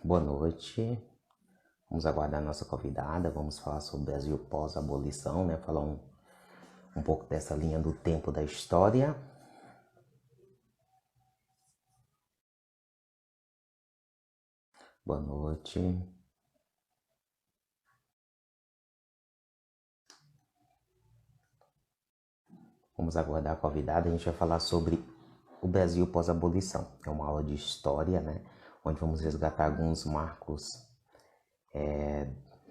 Boa noite. Vamos aguardar a nossa convidada. Vamos falar sobre o Brasil pós-abolição, né? Falar um pouco dessa linha do tempo da história. Boa noite. Vamos aguardar a convidada. A gente vai falar sobre o Brasil pós-abolição. É uma aula de história, né? Onde vamos resgatar alguns marcos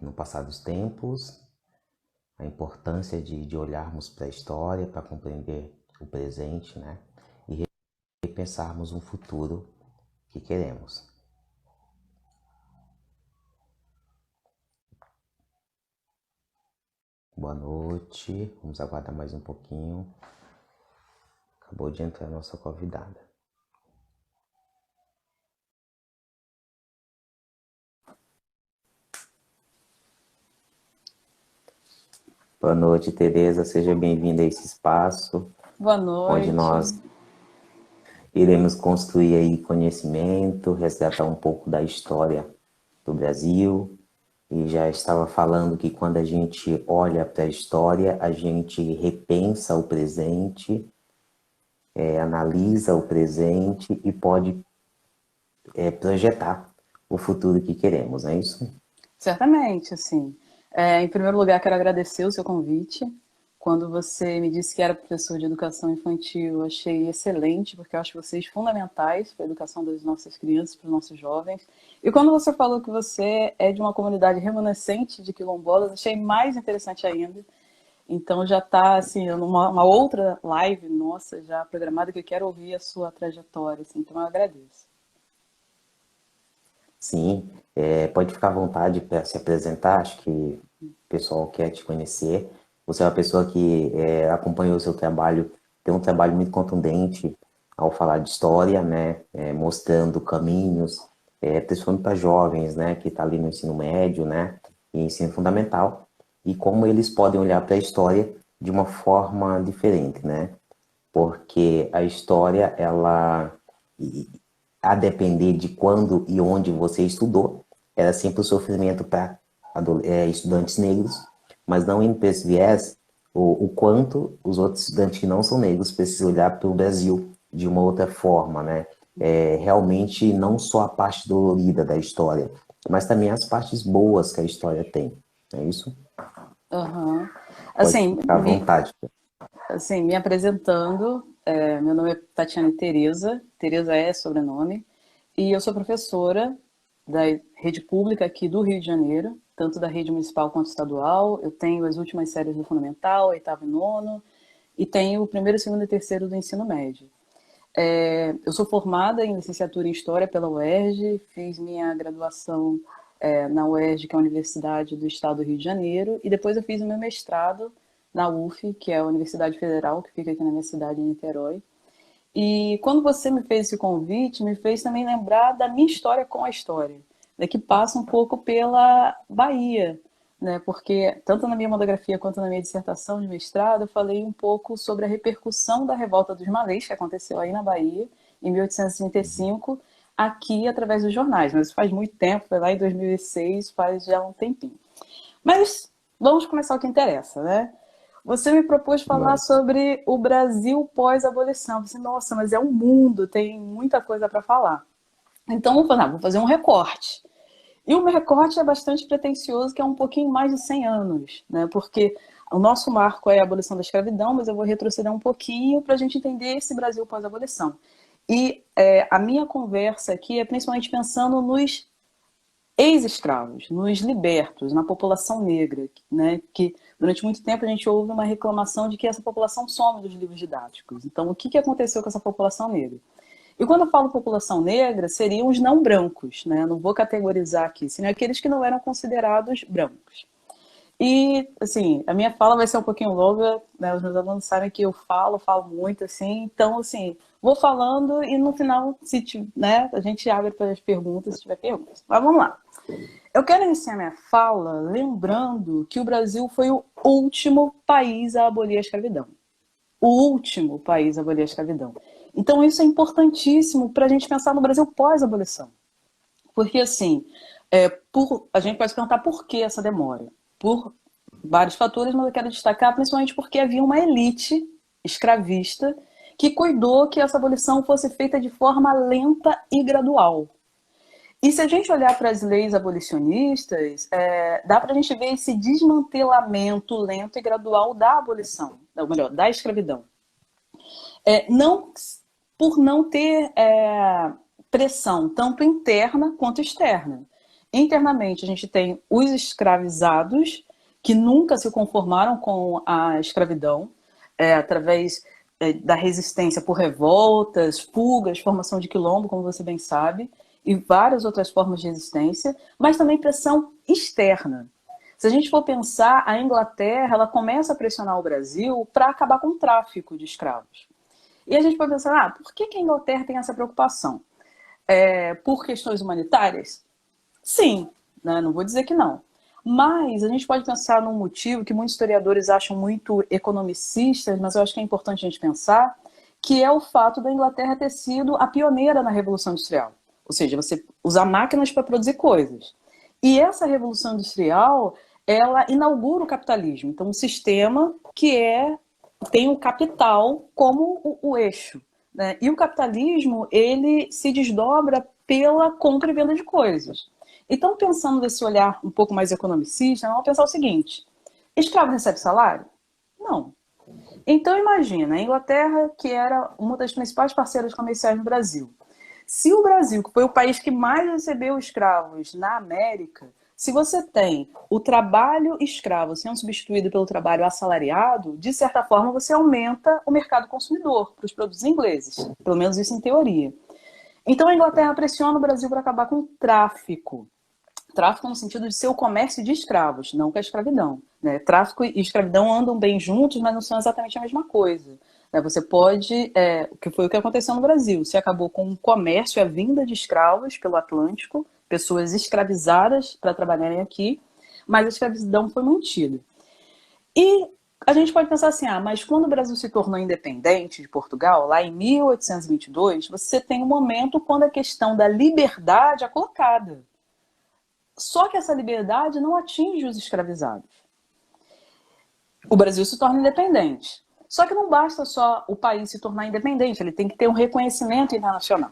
no passado dos tempos, a importância de olharmos para a história para compreender o presente, né? E pensarmos um futuro que queremos. Boa noite, vamos aguardar mais um pouquinho. Acabou de entrar a nossa convidada. Boa noite, Tereza, seja bem-vinda a esse espaço. Boa noite. Onde nós iremos construir aí conhecimento, resgatar um pouco da história do Brasil. E já estava falando que quando a gente olha para a história, a gente repensa o presente, analisa o presente e pode projetar o futuro que queremos, não é isso? Certamente, assim. Em primeiro lugar, quero agradecer o seu convite. Quando você me disse que era professor de educação infantil, eu achei excelente, porque eu acho vocês fundamentais para a educação das nossas crianças, para os nossos jovens. E quando você falou que você é de uma comunidade remanescente de quilombolas, achei mais interessante ainda. Então já está assim, uma outra live nossa já programada que eu quero ouvir a sua trajetória. Assim, então eu agradeço. Sim, pode ficar à vontade para se apresentar, acho que o pessoal quer te conhecer. Você é uma pessoa que acompanhou o seu trabalho, tem um trabalho muito contundente ao falar de história, né, mostrando caminhos, principalmente para jovens, né, que está ali no ensino médio, né, e ensino fundamental, e como eles podem olhar para a história de uma forma diferente, né, porque a história, ela a depender de quando e onde você estudou, era sempre o sofrimento para estudantes negros, mas não indo para esse viés o quanto os outros estudantes que não são negros precisam olhar para o Brasil de uma outra forma, né? Realmente não só a parte dolorida da história, mas também as partes boas que a história tem, não é isso? Uhum. Pode Assim, ficar à vontade. me apresentando, meu nome é Tatiane Tereza, Tereza é sobrenome, e eu sou professora da rede pública aqui do Rio de Janeiro, tanto da rede municipal quanto estadual. Eu tenho as últimas séries do fundamental, oitavo e nono, e tenho o primeiro, segundo e terceiro do ensino médio. Eu sou formada em licenciatura em História pela UERJ, fiz minha graduação na UERJ, que é a Universidade do Estado do Rio de Janeiro, e depois eu fiz o meu mestrado na UF, que é a Universidade Federal, que fica aqui na minha cidade, em Niterói. E quando você me fez esse convite, me fez também lembrar da minha história com a história, né, que passa um pouco pela Bahia, né, porque tanto na minha monografia quanto na minha dissertação de mestrado, eu falei um pouco sobre a repercussão da revolta dos Malês, que aconteceu aí na Bahia, em 1835, aqui através dos jornais. Mas isso faz muito tempo, foi lá em 2006, faz já um tempinho. Mas vamos começar o que interessa, né? Você me propôs falar sobre o Brasil pós-abolição. Eu disse, nossa, mas é um mundo, tem muita coisa para falar. Então, vou fazer um recorte. E o meu recorte é bastante pretensioso, que é um pouquinho mais de 100 anos, né? Porque o nosso marco é a abolição da escravidão, mas eu vou retroceder um pouquinho para a gente entender esse Brasil pós-abolição. E a minha conversa aqui é principalmente pensando nos ex-escravos, nos libertos, na população negra, né? Que durante muito tempo a gente ouve uma reclamação de que essa população some dos livros didáticos. Então, o que aconteceu com essa população negra? E quando eu falo população negra, seriam os não brancos, né? Não vou categorizar aqui, senão aqueles que não eram considerados brancos. E, assim, a minha fala vai ser um pouquinho longa, né? Os meus alunos sabem que eu falo muito, assim. Então, assim, vou falando e no final, né, a gente abre para as perguntas, se tiver perguntas. Mas vamos lá. Eu quero iniciar minha fala lembrando que o Brasil foi o último país a abolir a escravidão. O último país a abolir a escravidão. Então, isso é importantíssimo para a gente pensar no Brasil pós-abolição. Porque, assim, a gente pode se perguntar por que essa demora. Por vários fatores, mas eu quero destacar principalmente porque havia uma elite escravista que cuidou que essa abolição fosse feita de forma lenta e gradual. E se a gente olhar para as leis abolicionistas, dá para a gente ver esse desmantelamento lento e gradual da abolição, ou melhor, da escravidão. Não, por não ter pressão tanto interna quanto externa. Internamente, a gente tem os escravizados, que nunca se conformaram com a escravidão, através da resistência por revoltas, fugas, formação de quilombo, como você bem sabe, e várias outras formas de resistência, mas também pressão externa. Se a gente for pensar, a Inglaterra ela começa a pressionar o Brasil para acabar com o tráfico de escravos. E a gente pode pensar, por que a Inglaterra tem essa preocupação? Por questões humanitárias? Sim, né? Não vou dizer que não. Mas a gente pode pensar num motivo que muitos historiadores acham muito economicistas, mas eu acho que é importante a gente pensar, que é o fato da Inglaterra ter sido a pioneira na Revolução Industrial. Ou seja, você usar máquinas para produzir coisas. E essa Revolução Industrial, ela inaugura o capitalismo. Então, um sistema que tem o capital como o eixo, né? E o capitalismo, ele se desdobra pela compra e venda de coisas. Então, pensando desse olhar um pouco mais economicista, vamos pensar o seguinte: escravo recebe salário? Não. Então, imagina, a Inglaterra, que era uma das principais parceiras comerciais no Brasil. Se o Brasil, que foi o país que mais recebeu escravos na América, se você tem o trabalho escravo sendo substituído pelo trabalho assalariado, de certa forma você aumenta o mercado consumidor para os produtos ingleses, pelo menos isso em teoria. Então a Inglaterra pressiona o Brasil para acabar com o tráfico. Tráfico no sentido de ser o comércio de escravos, não com a escravidão, né? Tráfico e escravidão andam bem juntos, mas não são exatamente a mesma coisa. Você pode, que foi o que aconteceu no Brasil, se acabou com o comércio, a vinda de escravos pelo Atlântico, pessoas escravizadas para trabalharem aqui, mas a escravidão foi mantida. E a gente pode pensar assim, mas quando o Brasil se tornou independente de Portugal, lá em 1822, você tem um momento quando a questão da liberdade é colocada. Só que essa liberdade não atinge os escravizados. O Brasil se torna independente. Só que não basta só o país se tornar independente, ele tem que ter um reconhecimento internacional.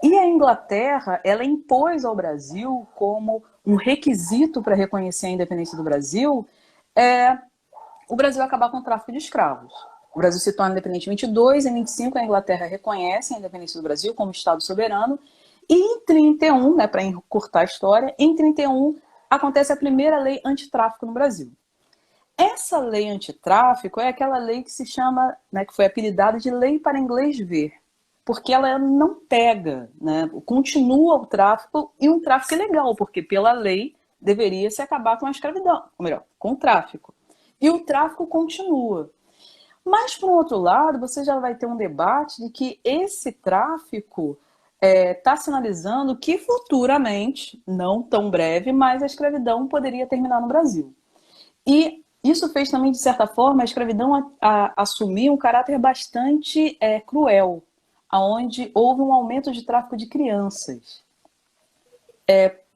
E a Inglaterra, ela impôs ao Brasil como um requisito para reconhecer a independência do Brasil, o Brasil acabar com o tráfico de escravos. O Brasil se torna independente em 22, em 25 a Inglaterra reconhece a independência do Brasil como Estado soberano, e em 31, para encurtar a história, em 31 acontece a primeira lei antitráfico no Brasil. Essa lei antitráfico é aquela lei que se chama, que foi apelidada de Lei para Inglês Ver, porque ela não pega, continua o tráfico, e um tráfico ilegal, porque pela lei deveria se acabar com a escravidão, ou melhor, com o tráfico. E o tráfico continua. Mas, por outro lado, você já vai ter um debate de que esse tráfico está sinalizando que futuramente, não tão breve, mas a escravidão poderia terminar no Brasil. E isso fez também, de certa forma, a escravidão assumir um caráter bastante cruel, onde houve um aumento de tráfico de crianças.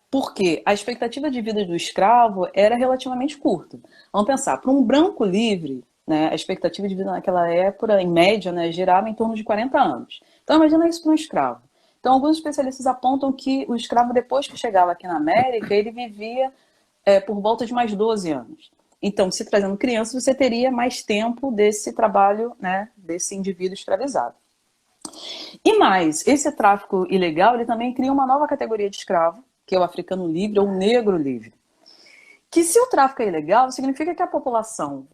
Porque a expectativa de vida do escravo era relativamente curta. Vamos pensar, para um branco livre, a expectativa de vida naquela época, em média, girava em torno de 40 anos. Então, imagina isso para um escravo. Então, alguns especialistas apontam que o escravo, depois que chegava aqui na América, ele vivia por volta de mais 12 anos. Então, se trazendo crianças, você teria mais tempo desse trabalho, desse indivíduo escravizado. E mais, esse tráfico ilegal, ele também cria uma nova categoria de escravo, que é o africano livre ou o negro livre. Que se o tráfico é ilegal, significa que a população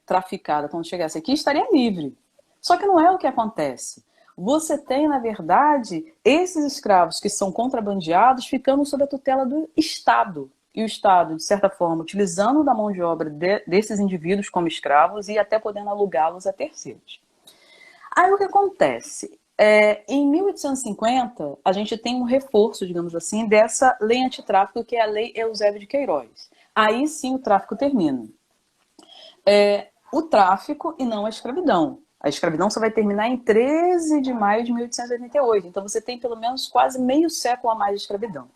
traficada, quando chegasse aqui, estaria livre. Só que não é o que acontece. Você tem, na verdade, esses escravos que são contrabandeados ficando sob a tutela do Estado. E o Estado, de certa forma, utilizando da mão de obra desses indivíduos como escravos e até podendo alugá-los a terceiros. Aí o que acontece? Em 1850, a gente tem um reforço, digamos assim, dessa lei antitráfico, que é a Lei Eusébio de Queiroz. Aí sim o tráfico termina. O tráfico e não a escravidão. A escravidão só vai terminar em 13 de maio de 1888. Então você tem pelo menos quase meio século a mais de escravidão.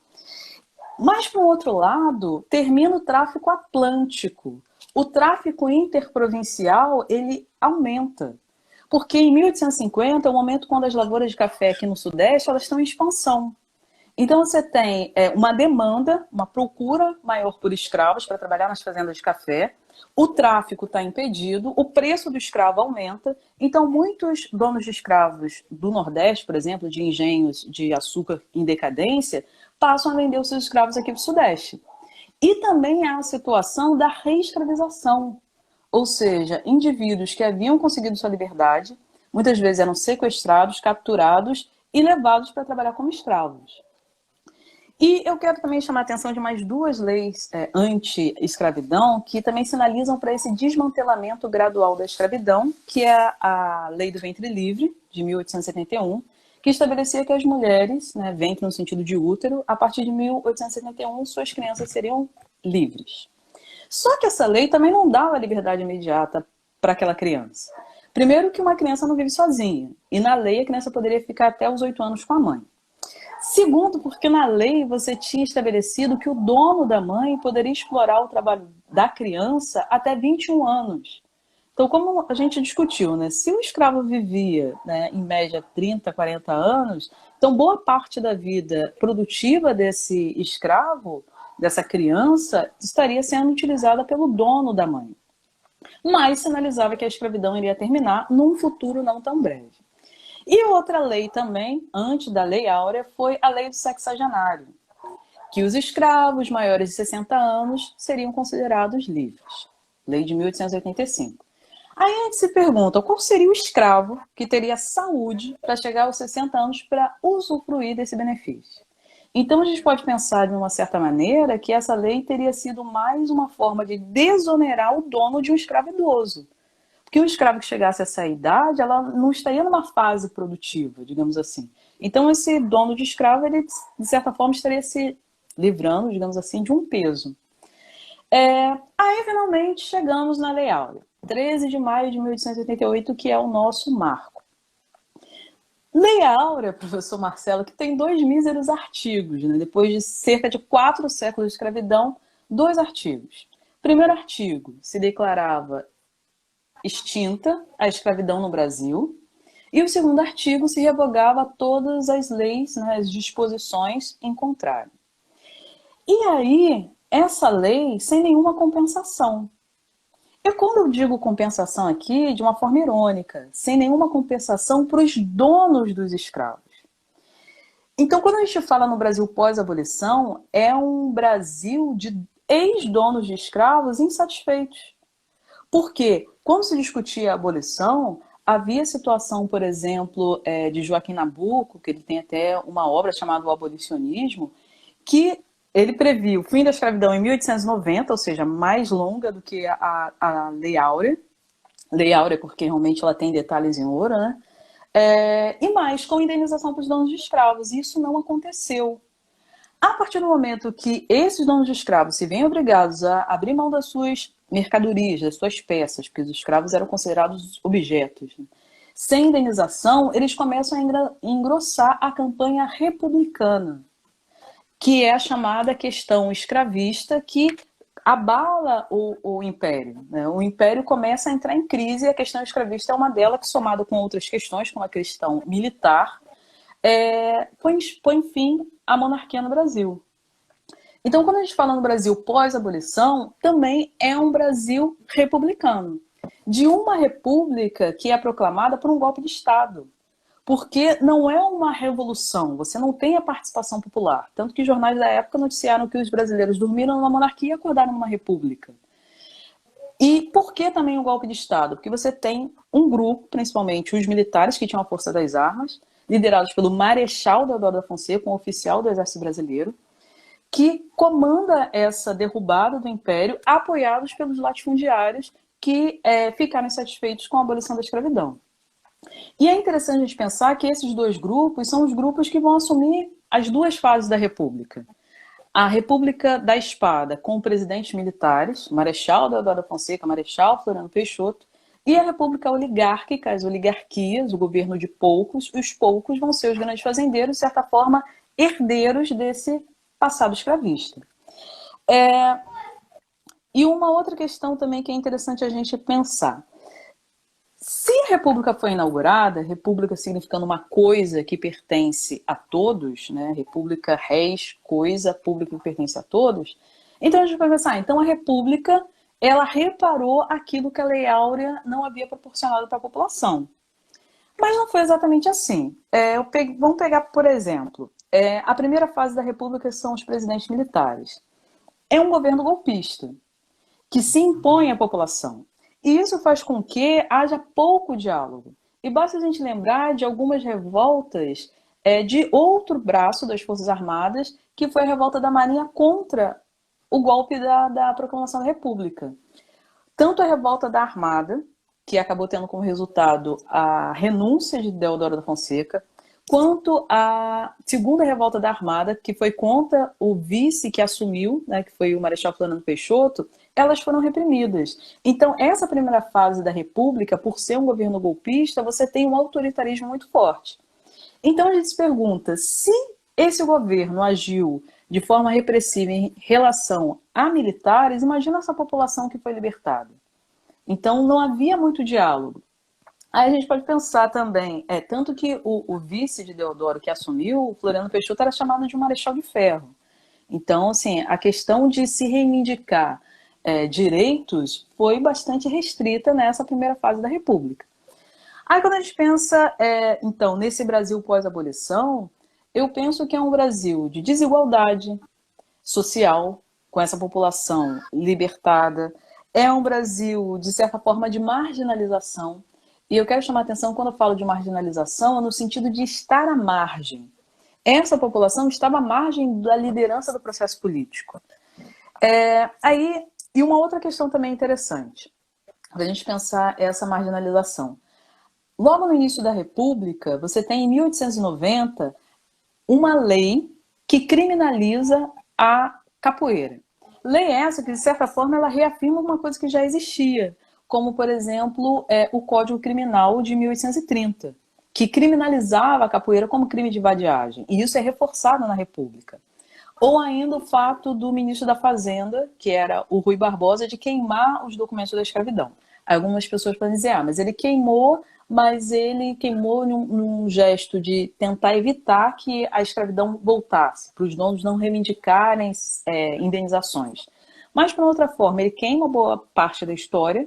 Mas, por outro lado, termina o tráfico atlântico. O tráfico interprovincial, ele aumenta. Porque em 1850 é o momento quando as lavouras de café aqui no Sudeste elas estão em expansão. Então você tem uma demanda, uma procura maior por escravos para trabalhar nas fazendas de café, o tráfico está impedido, o preço do escravo aumenta, então muitos donos de escravos do Nordeste, por exemplo, de engenhos de açúcar em decadência, passam a vender os seus escravos aqui para o Sudeste. E também há a situação da reescravização, ou seja, indivíduos que haviam conseguido sua liberdade, muitas vezes eram sequestrados, capturados e levados para trabalhar como escravos. E eu quero também chamar a atenção de mais duas leis anti-escravidão que também sinalizam para esse desmantelamento gradual da escravidão, que é a Lei do Ventre Livre, de 1871, que estabelecia que as mulheres, né, ventre no sentido de útero, a partir de 1871 suas crianças seriam livres. Só que essa lei também não dava liberdade imediata para aquela criança. Primeiro que uma criança não vive sozinha, e na lei a criança poderia ficar até os 8 anos com a mãe. Segundo, porque na lei você tinha estabelecido que o dono da mãe poderia explorar o trabalho da criança até 21 anos. Então, como a gente discutiu, né? Se o escravo vivia, né, em média 30, 40 anos, então boa parte da vida produtiva desse escravo, dessa criança, estaria sendo utilizada pelo dono da mãe. Mas sinalizava que a escravidão iria terminar num futuro não tão breve. E outra lei também, antes da Lei Áurea, foi a Lei do Sexagenário, que os escravos maiores de 60 anos seriam considerados livres. Lei de 1885. Aí a gente se pergunta, qual seria o escravo que teria saúde para chegar aos 60 anos para usufruir desse benefício? Então a gente pode pensar de uma certa maneira que essa lei teria sido mais uma forma de desonerar o dono de um escravo idoso. Porque o escravo que chegasse a essa idade, ela não estaria numa fase produtiva, digamos assim. Então, esse dono de escravo, ele, de certa forma, estaria se livrando, digamos assim, de um peso. Aí, finalmente, chegamos na Lei Áurea. 13 de maio de 1888, que é o nosso marco. Lei Áurea, professor Marcelo, que tem 2 míseros artigos, né? Depois de cerca de 4 séculos de escravidão, 2 artigos. Primeiro artigo, se declarava extinta a escravidão no Brasil, e o segundo artigo se revogava todas as leis, né, as disposições em contrário. E aí, essa lei sem nenhuma compensação. E quando eu digo compensação aqui, de uma forma irônica, sem nenhuma compensação para os donos dos escravos. Então, quando a gente fala no Brasil pós-abolição, é um Brasil de ex-donos de escravos insatisfeitos. Porque, quando se discutia a abolição, havia situação, por exemplo, de Joaquim Nabuco, que ele tem até uma obra chamada O Abolicionismo, que ele previu o fim da escravidão em 1890, ou seja, mais longa do que a Lei Áurea. Lei Áurea porque realmente ela tem detalhes em ouro, né? E mais, com indenização para os donos de escravos. E isso não aconteceu. A partir do momento que esses donos de escravos se veem obrigados a abrir mão das suas mercadorias, das suas peças, porque os escravos eram considerados objetos, né? Sem indenização, eles começam a engrossar a campanha republicana, que é a chamada questão escravista, que abala o Império, né? O Império começa a entrar em crise e a questão escravista é uma delas, que somada com outras questões, como a questão militar, põe fim à monarquia no Brasil. Então, quando a gente fala no Brasil pós-abolição, também é um Brasil republicano, de uma república que é proclamada por um golpe de Estado. Porque não é uma revolução, você não tem a participação popular. Tanto que jornais da época noticiaram que os brasileiros dormiram numa monarquia e acordaram numa república. E por que também o golpe de Estado? Porque você tem um grupo, principalmente os militares, que tinham a força das armas, liderados pelo Marechal Deodoro da Fonseca, um oficial do Exército Brasileiro, que comanda essa derrubada do Império, apoiados pelos latifundiários que ficaram insatisfeitos com a abolição da escravidão. E é interessante a gente pensar que esses 2 grupos são os grupos que vão assumir as 2 fases da República. A República da Espada, com presidentes militares, Marechal Deodoro da Fonseca, Marechal Floriano Peixoto, e a República Oligárquica, as oligarquias, o governo de poucos, os poucos vão ser os grandes fazendeiros, de certa forma, herdeiros desse passado escravista. E uma outra questão também que é interessante a gente pensar. Se a República foi inaugurada, República significando uma coisa que pertence a todos, né? República, res, coisa, pública que pertence a todos, então a gente vai pensar, então a República, ela reparou aquilo que a Lei Áurea não havia proporcionado para a população. Mas não foi exatamente assim. Vamos pegar, por exemplo, a primeira fase da República são os presidentes militares. É um governo golpista, que se impõe à população. E isso faz com que haja pouco diálogo. E basta a gente lembrar de algumas revoltas de outro braço das Forças Armadas, que foi a revolta da Marinha contra o golpe da proclamação da República. Tanto a revolta da Armada, que acabou tendo como resultado a renúncia de Deodoro da Fonseca, quanto a segunda revolta da Armada, que foi contra o vice que assumiu, né, que foi o Marechal Floriano Peixoto, elas foram reprimidas. Então, essa primeira fase da República, por ser um governo golpista, você tem um autoritarismo muito forte. Então, a gente se pergunta, se esse governo agiu de forma repressiva em relação a militares, imagina essa população que foi libertada. Então, não havia muito diálogo. Aí a gente pode pensar também, tanto que o vice de Deodoro que assumiu, o Floriano Peixoto, era chamado de Marechal de Ferro. Então, assim, a questão de se reivindicar direitos foi bastante restrita nessa primeira fase da República. Aí quando a gente pensa, então, nesse Brasil pós-abolição, eu penso que é um Brasil de desigualdade social, com essa população libertada, é um Brasil, de certa forma, de marginalização. E eu quero chamar a atenção quando eu falo de marginalização, no sentido de estar à margem. Essa população estava à margem da liderança do processo político. E uma outra questão também interessante, para a gente pensar essa marginalização. Logo no início da República, você tem em 1890 uma lei que criminaliza a capoeira. Lei essa que, de certa forma, ela reafirma uma coisa que já existia, como, por exemplo, o Código Criminal de 1830, que criminalizava a capoeira como crime de vadiagem. E isso é reforçado na República. Ou ainda o fato do ministro da Fazenda, que era o Rui Barbosa, de queimar os documentos da escravidão. Algumas pessoas podem dizer, mas ele queimou, mas ele queimou num gesto de tentar evitar que a escravidão voltasse, para os donos não reivindicarem indenizações. Mas, por outra forma, ele queima boa parte da história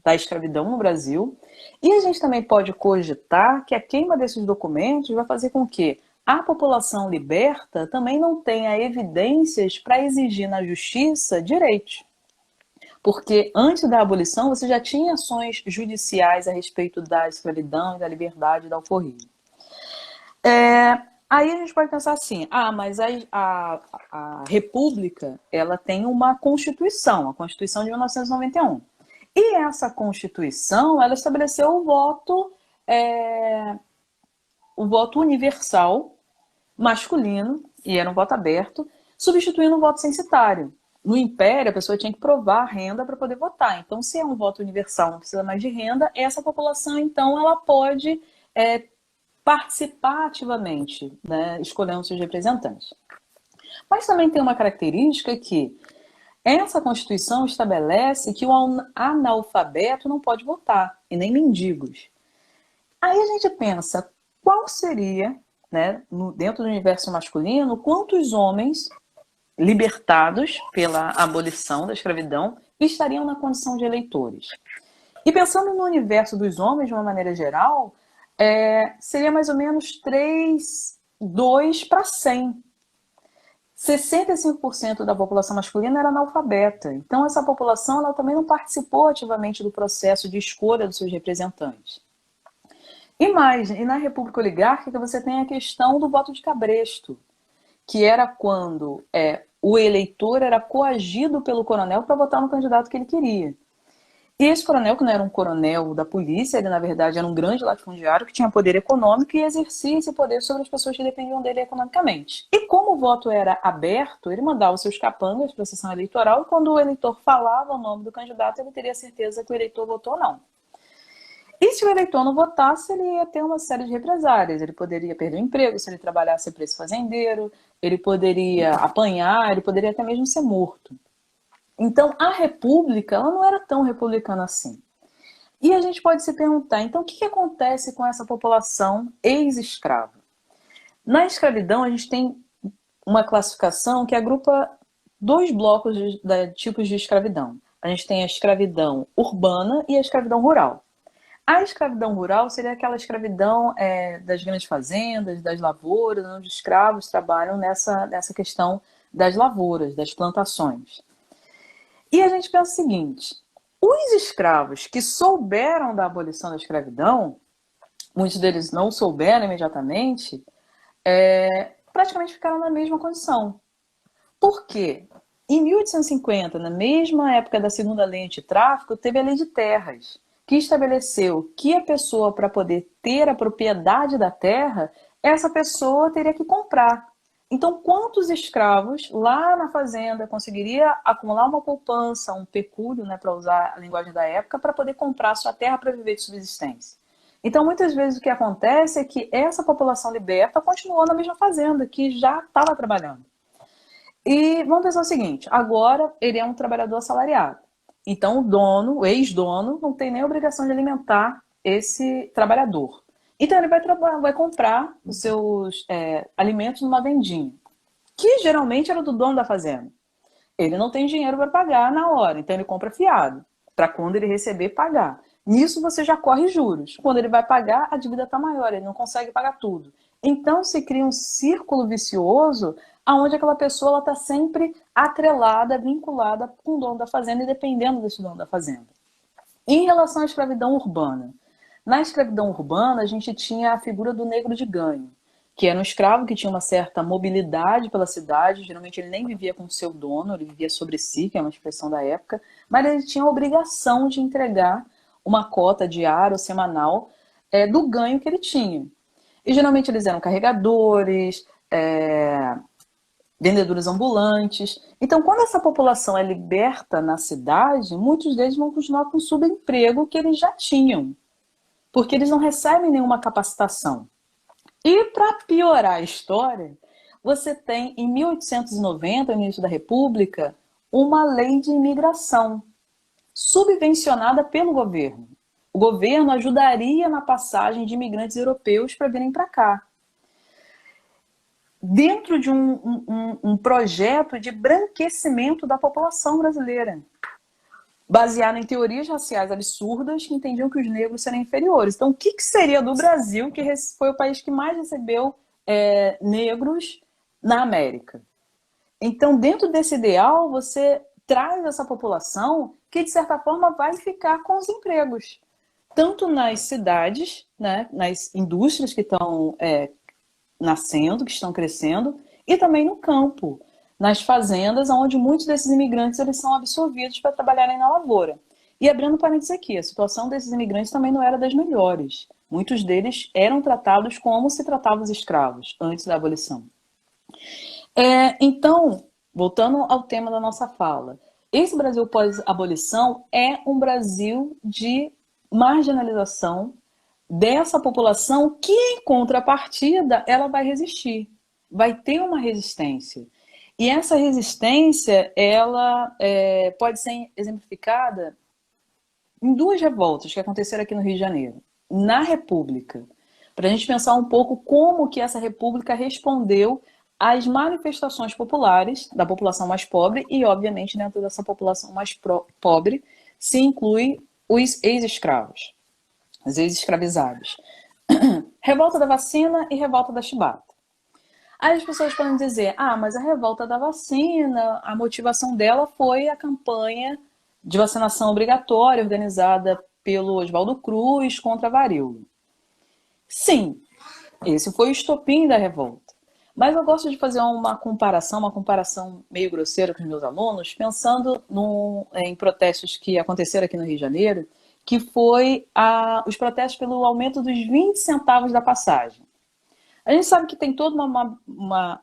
da escravidão no Brasil, e a gente também pode cogitar que a queima desses documentos vai fazer com que a população liberta também não tenha evidências para exigir na justiça direitos. Porque antes da abolição você já tinha ações judiciais a respeito da escravidão e da liberdade da alforria. Aí a gente pode pensar assim, mas a República ela tem uma Constituição, a Constituição de 1991. E essa Constituição, ela estabeleceu o voto universal masculino, e era um voto aberto, substituindo o voto censitário. No Império, a pessoa tinha que provar renda para poder votar. Então, se é um voto universal, não precisa mais de renda, essa população, então, ela pode participar ativamente, né, escolhendo seus representantes. Mas também tem uma característica que essa Constituição estabelece que o analfabeto não pode votar, e nem mendigos. Aí a gente pensa, qual seria, né, dentro do universo masculino, quantos homens libertados pela abolição da escravidão estariam na condição de eleitores? E pensando no universo dos homens, de uma maneira geral, seria mais ou menos 2 para 100. 65% da população masculina era analfabeta. Então, essa população ela também não participou ativamente do processo de escolha dos seus representantes. E na República Oligárquica você tem a questão do voto de cabresto, que era quando o eleitor era coagido pelo coronel para votar no candidato que ele queria. E esse coronel, que não era um coronel da polícia, ele na verdade era um grande latifundiário que tinha poder econômico e exercia esse poder sobre as pessoas que dependiam dele economicamente. E como o voto era aberto, ele mandava os seus capangas para a sessão eleitoral e quando o eleitor falava o nome do candidato, ele teria certeza que o eleitor votou ou não. E se o eleitor não votasse, ele ia ter uma série de represálias. Ele poderia perder o emprego se ele trabalhasse preço fazendeiro, ele poderia apanhar, ele poderia até mesmo ser morto. Então, a República, ela não era tão republicana assim. E a gente pode se perguntar, então, o que acontece com essa população ex-escrava? Na escravidão, a gente tem uma classificação que agrupa dois blocos de tipos de escravidão. A gente tem a escravidão urbana e a escravidão rural. A escravidão rural seria aquela escravidão das grandes fazendas, das lavouras, onde os escravos trabalham nessa questão das lavouras, das plantações. E a gente pensa o seguinte, os escravos que souberam da abolição da escravidão, muitos deles não souberam imediatamente, praticamente ficaram na mesma condição. Por quê? Em 1850, na mesma época da segunda lei antitráfico, teve a lei de terras, que estabeleceu que a pessoa, para poder ter a propriedade da terra, essa pessoa teria que comprar. Então, quantos escravos lá na fazenda conseguiria acumular uma poupança, um pecúlio, né, para usar a linguagem da época, para poder comprar sua terra para viver de subsistência? Então, muitas vezes o que acontece é que essa população liberta continuou na mesma fazenda, que já estava trabalhando. E vamos pensar o seguinte, agora ele é um trabalhador assalariado. Então, o dono, o ex-dono, não tem nem obrigação de alimentar esse trabalhador. Então, ele vai comprar os seus alimentos numa vendinha, que geralmente era do dono da fazenda. Ele não tem dinheiro para pagar na hora, então ele compra fiado, para quando ele receber, pagar. Nisso você já corre juros. Quando ele vai pagar, a dívida está maior, ele não consegue pagar tudo. Então se cria um círculo vicioso onde aquela pessoa está sempre atrelada, vinculada com o dono da fazenda e dependendo desse dono da fazenda. Em relação à escravidão urbana, na escravidão urbana a gente tinha a figura do negro de ganho, que era um escravo que tinha uma certa mobilidade pela cidade, geralmente ele nem vivia com o seu dono, ele vivia sobre si, que é uma expressão da época, mas ele tinha a obrigação de entregar uma cota diária ou semanal do ganho que ele tinha. E geralmente eles eram carregadores, vendedores ambulantes. Então, quando essa população é liberta na cidade, muitos deles vão continuar com o subemprego que eles já tinham, porque eles não recebem nenhuma capacitação. E para piorar a história, você tem, em 1890, no início da República, uma lei de imigração, subvencionada pelo governo. O governo ajudaria na passagem de imigrantes europeus para virem para cá, dentro de um projeto de branquecimento da população brasileira, baseado em teorias raciais absurdas que entendiam que os negros seriam inferiores. Então, o que seria do Brasil, que foi o país que mais recebeu negros na América? Então, dentro desse ideal, você traz essa população que, de certa forma, vai ficar com os empregos, tanto nas cidades, né, nas indústrias que estão nascendo, que estão crescendo, e também no campo, nas fazendas, onde muitos desses imigrantes eles são absorvidos para trabalharem na lavoura. E abrindo parênteses aqui, a situação desses imigrantes também não era das melhores. Muitos deles eram tratados como se tratavam os escravos, antes da abolição. Então, voltando ao tema da nossa fala, esse Brasil pós-abolição é um Brasil de marginalização dessa população que, em contrapartida, ela vai resistir, vai ter uma resistência. E essa resistência, ela pode ser exemplificada em duas revoltas que aconteceram aqui no Rio de Janeiro, na República, para a gente pensar um pouco como que essa República respondeu às manifestações populares da população mais pobre e, obviamente, dentro dessa população mais pobre se inclui os ex-escravos, os ex-escravizados. Revolta da vacina e revolta da chibata. Aí as pessoas podem dizer, mas a revolta da vacina, a motivação dela foi a campanha de vacinação obrigatória organizada pelo Oswaldo Cruz contra a varíola. Sim, esse foi o estopim da revolta. Mas eu gosto de fazer uma comparação meio grosseira com os meus alunos, pensando em protestos que aconteceram aqui no Rio de Janeiro, que foi os protestos pelo aumento dos 20 centavos da passagem. A gente sabe que tem toda uma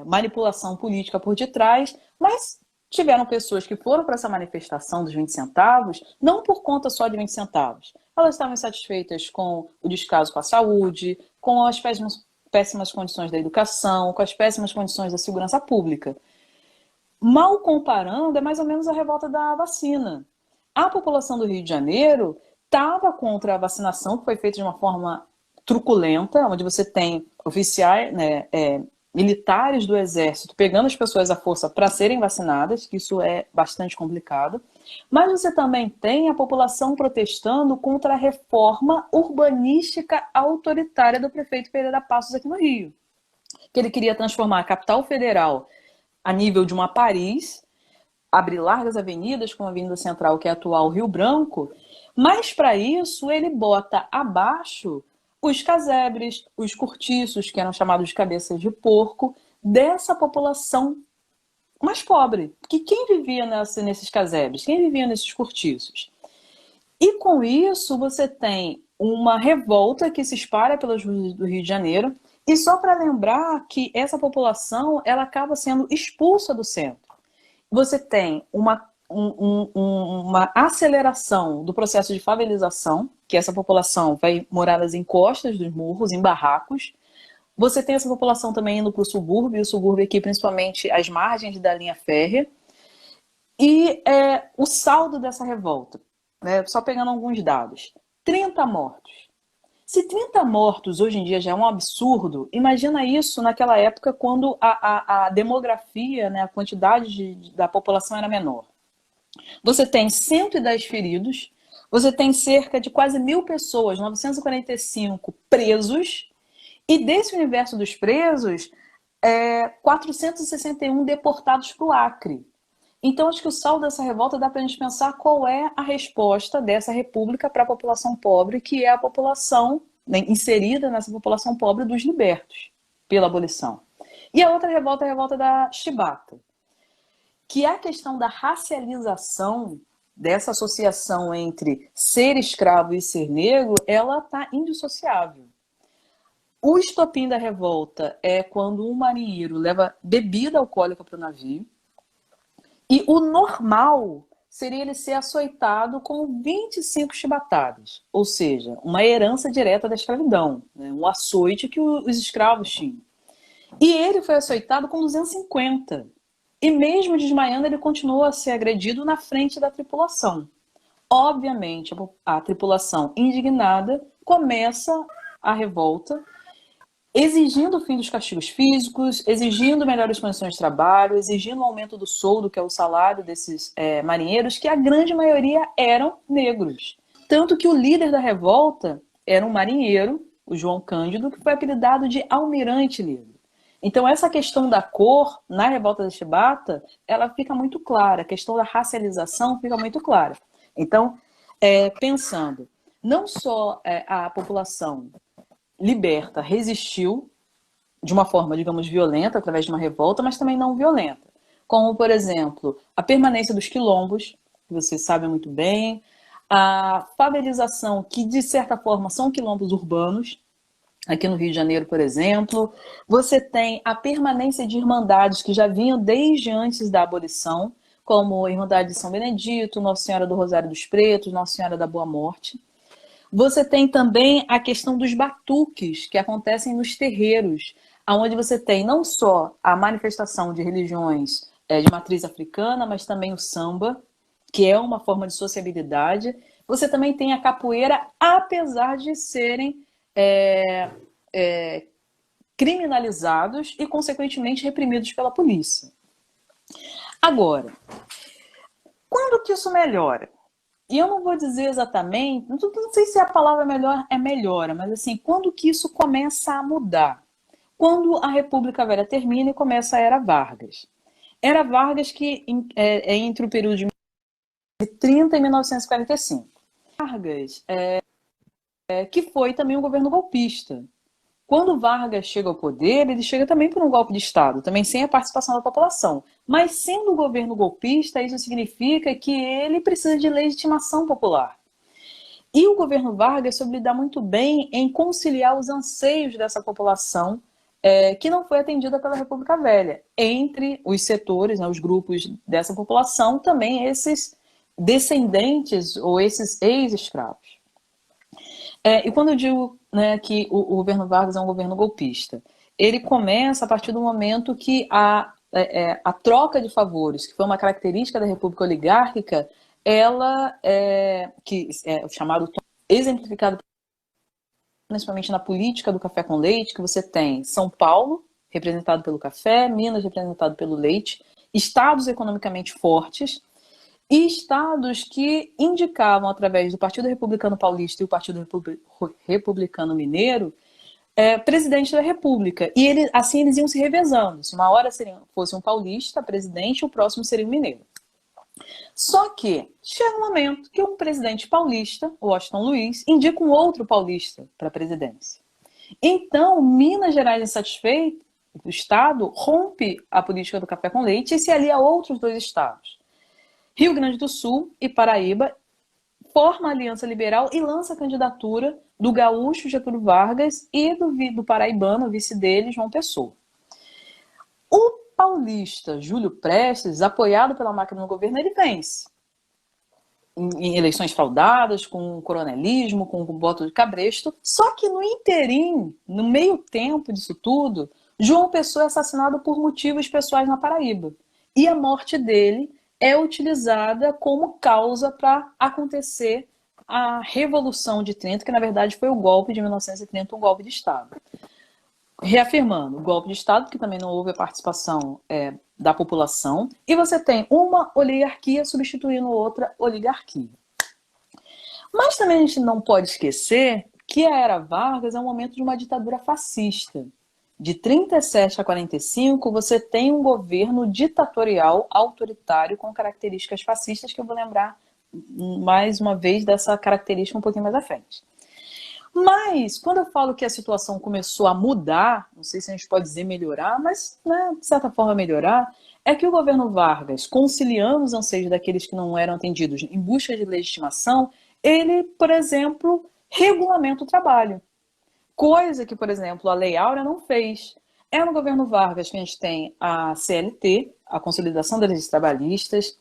manipulação política por detrás, mas tiveram pessoas que foram para essa manifestação dos 20 centavos, não por conta só de 20 centavos. Elas estavam insatisfeitas com o descaso com a saúde, com as péssimas condições da educação, com as péssimas condições da segurança pública. Mal comparando, é mais ou menos a revolta da vacina. A população do Rio de Janeiro estava contra a vacinação, que foi feita de uma forma truculenta, onde você tem oficiais, né, militares do Exército pegando as pessoas à força para serem vacinadas, que isso é bastante complicado. Mas você também tem a população protestando contra a reforma urbanística autoritária do prefeito Pereira Passos aqui no Rio. Que ele queria transformar a capital federal a nível de uma Paris, abrir largas avenidas, como a Avenida Central, que é a atual Rio Branco, mas para isso ele bota abaixo os casebres, os cortiços, que eram chamados de cabeças de porco, dessa população mais pobre. Que quem vivia nesses casebres? Quem vivia nesses cortiços? E com isso você tem uma revolta que se espalha pelas ruas do Rio de Janeiro, e só para lembrar que essa população ela acaba sendo expulsa do centro. Você tem uma aceleração do processo de favelização, que essa população vai morar nas encostas dos morros, em barracos. Você tem essa população também indo para o subúrbio aqui principalmente às margens da linha férrea. E o saldo dessa revolta, né, só pegando alguns dados, 30 mortos. Se 30 mortos hoje em dia já é um absurdo, imagina isso naquela época quando a demografia, né, a quantidade da população era menor. Você tem 110 feridos, você tem cerca de quase 1.000 pessoas, 945 presos, e desse universo dos presos, 461 deportados para o Acre. Então, acho que o saldo dessa revolta dá para a gente pensar qual é a resposta dessa república para a população pobre, que é a população, né, inserida nessa população pobre dos libertos, pela abolição. E a outra revolta é a revolta da chibata, que é a questão da racialização dessa associação entre ser escravo e ser negro, ela está indissociável. O estopim da revolta é quando um marinheiro leva bebida alcoólica para o navio, e o normal seria ele ser açoitado com 25 chibatadas, ou seja, uma herança direta da escravidão, né? Um açoite que os escravos tinham. E ele foi açoitado com 250. E mesmo desmaiando, ele continuou a ser agredido na frente da tripulação. Obviamente, a tripulação indignada começa a revolta, exigindo o fim dos castigos físicos, exigindo melhores condições de trabalho, exigindo o aumento do soldo, que é o salário desses marinheiros, que a grande maioria eram negros. Tanto que o líder da revolta era um marinheiro, o João Cândido, que foi apelidado de Almirante Negro. Então essa questão da cor na revolta da chibata, ela fica muito clara, a questão da racialização fica muito clara. Então, pensando, não só a população liberta resistiu de uma forma, digamos, violenta, através de uma revolta, mas também não violenta. Como, por exemplo, a permanência dos quilombos, que vocês sabem muito bem, a favelização, que de certa forma são quilombos urbanos, aqui no Rio de Janeiro, por exemplo. Você tem a permanência de irmandades que já vinham desde antes da abolição, como a Irmandade de São Benedito, Nossa Senhora do Rosário dos Pretos, Nossa Senhora da Boa Morte. Você tem também a questão dos batuques, que acontecem nos terreiros, onde você tem não só a manifestação de religiões de matriz africana, mas também o samba, que é uma forma de sociabilidade. Você também tem a capoeira, apesar de serem criminalizados e, consequentemente, reprimidos pela polícia. Agora, quando que isso melhora? E eu não vou dizer exatamente, não sei se a palavra melhor é melhora, mas assim, quando que isso começa a mudar? Quando a República Velha termina e começa a Era Vargas. Era Vargas que é entre o período de 1930 e 1945. Vargas que foi também um governo golpista. Quando Vargas chega ao poder, ele chega também por um golpe de Estado, também sem a participação da população. Mas sendo um governo golpista, isso significa que ele precisa de legitimação popular. E o governo Vargas soube lidar muito bem em conciliar os anseios dessa população que não foi atendida pela República Velha. Entre os setores, né, os grupos dessa população, também esses descendentes ou esses ex-escravos. E quando eu digo, né, que o governo Vargas é um governo golpista, ele começa a partir do momento que a troca de favores, que foi uma característica da República Oligárquica, ela que é o chamado exemplificado principalmente na política do café com leite, que você tem São Paulo, representado pelo café, Minas, representado pelo leite, estados economicamente fortes e estados que indicavam, através do Partido Republicano Paulista e o Partido Republicano Mineiro, presidente da República. E assim eles iam se revezando. Se uma hora fosse um paulista presidente, o próximo seria um mineiro. Só que chega um momento que um presidente paulista, Washington Luiz, indica um outro paulista para a presidência. Então, Minas Gerais, insatisfeito, o Estado rompe a política do café com leite e se alia a outros dois estados. Rio Grande do Sul e Paraíba forma a Aliança Liberal e lança a candidatura do gaúcho Getúlio Vargas e do paraibano, vice dele, João Pessoa. O paulista Júlio Prestes, apoiado pela máquina do governo, ele vence. Em eleições fraudadas, com coronelismo, com voto de cabresto. Só que no interim, no meio tempo disso tudo, João Pessoa é assassinado por motivos pessoais na Paraíba. E a morte dele é utilizada como causa para acontecer a Revolução de 30, que na verdade foi o golpe de 1930, um golpe de Estado. Reafirmando, o golpe de Estado, que também não houve a participação da população, e você tem uma oligarquia substituindo outra oligarquia. Mas também a gente não pode esquecer que a Era Vargas é um momento de uma ditadura fascista. De 37 a 45, você tem um governo ditatorial, autoritário, com características fascistas, que eu vou lembrar mais uma vez dessa característica um pouquinho mais à frente. Mas, quando eu falo que a situação começou a mudar, não sei se a gente pode dizer melhorar, mas, né, de certa forma melhorar, é que o governo Vargas, conciliando os anseios daqueles que não eram atendidos em busca de legitimação, ele, por exemplo, regulamenta o trabalho. Coisa que, por exemplo, a Lei Áurea não fez. É no governo Vargas que a gente tem a CLT, a Consolidação das Leis Trabalhistas,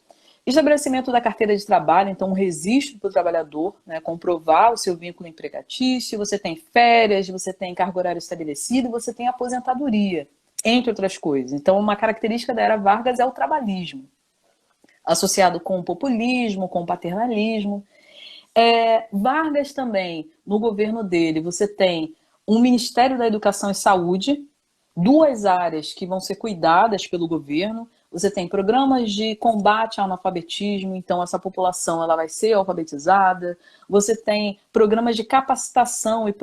estabelecimento da carteira de trabalho, então um registro para o trabalhador, né, comprovar o seu vínculo empregatício, você tem férias, você tem carga horária estabelecida, você tem aposentadoria, entre outras coisas. Então, uma característica da Era Vargas é o trabalhismo, associado com o populismo, com o paternalismo. Vargas também, no governo dele, você tem um Ministério da Educação e Saúde, duas áreas que vão ser cuidadas pelo governo. Você tem programas de combate ao analfabetismo, então essa população ela vai ser alfabetizada. Você tem programas de capacitação e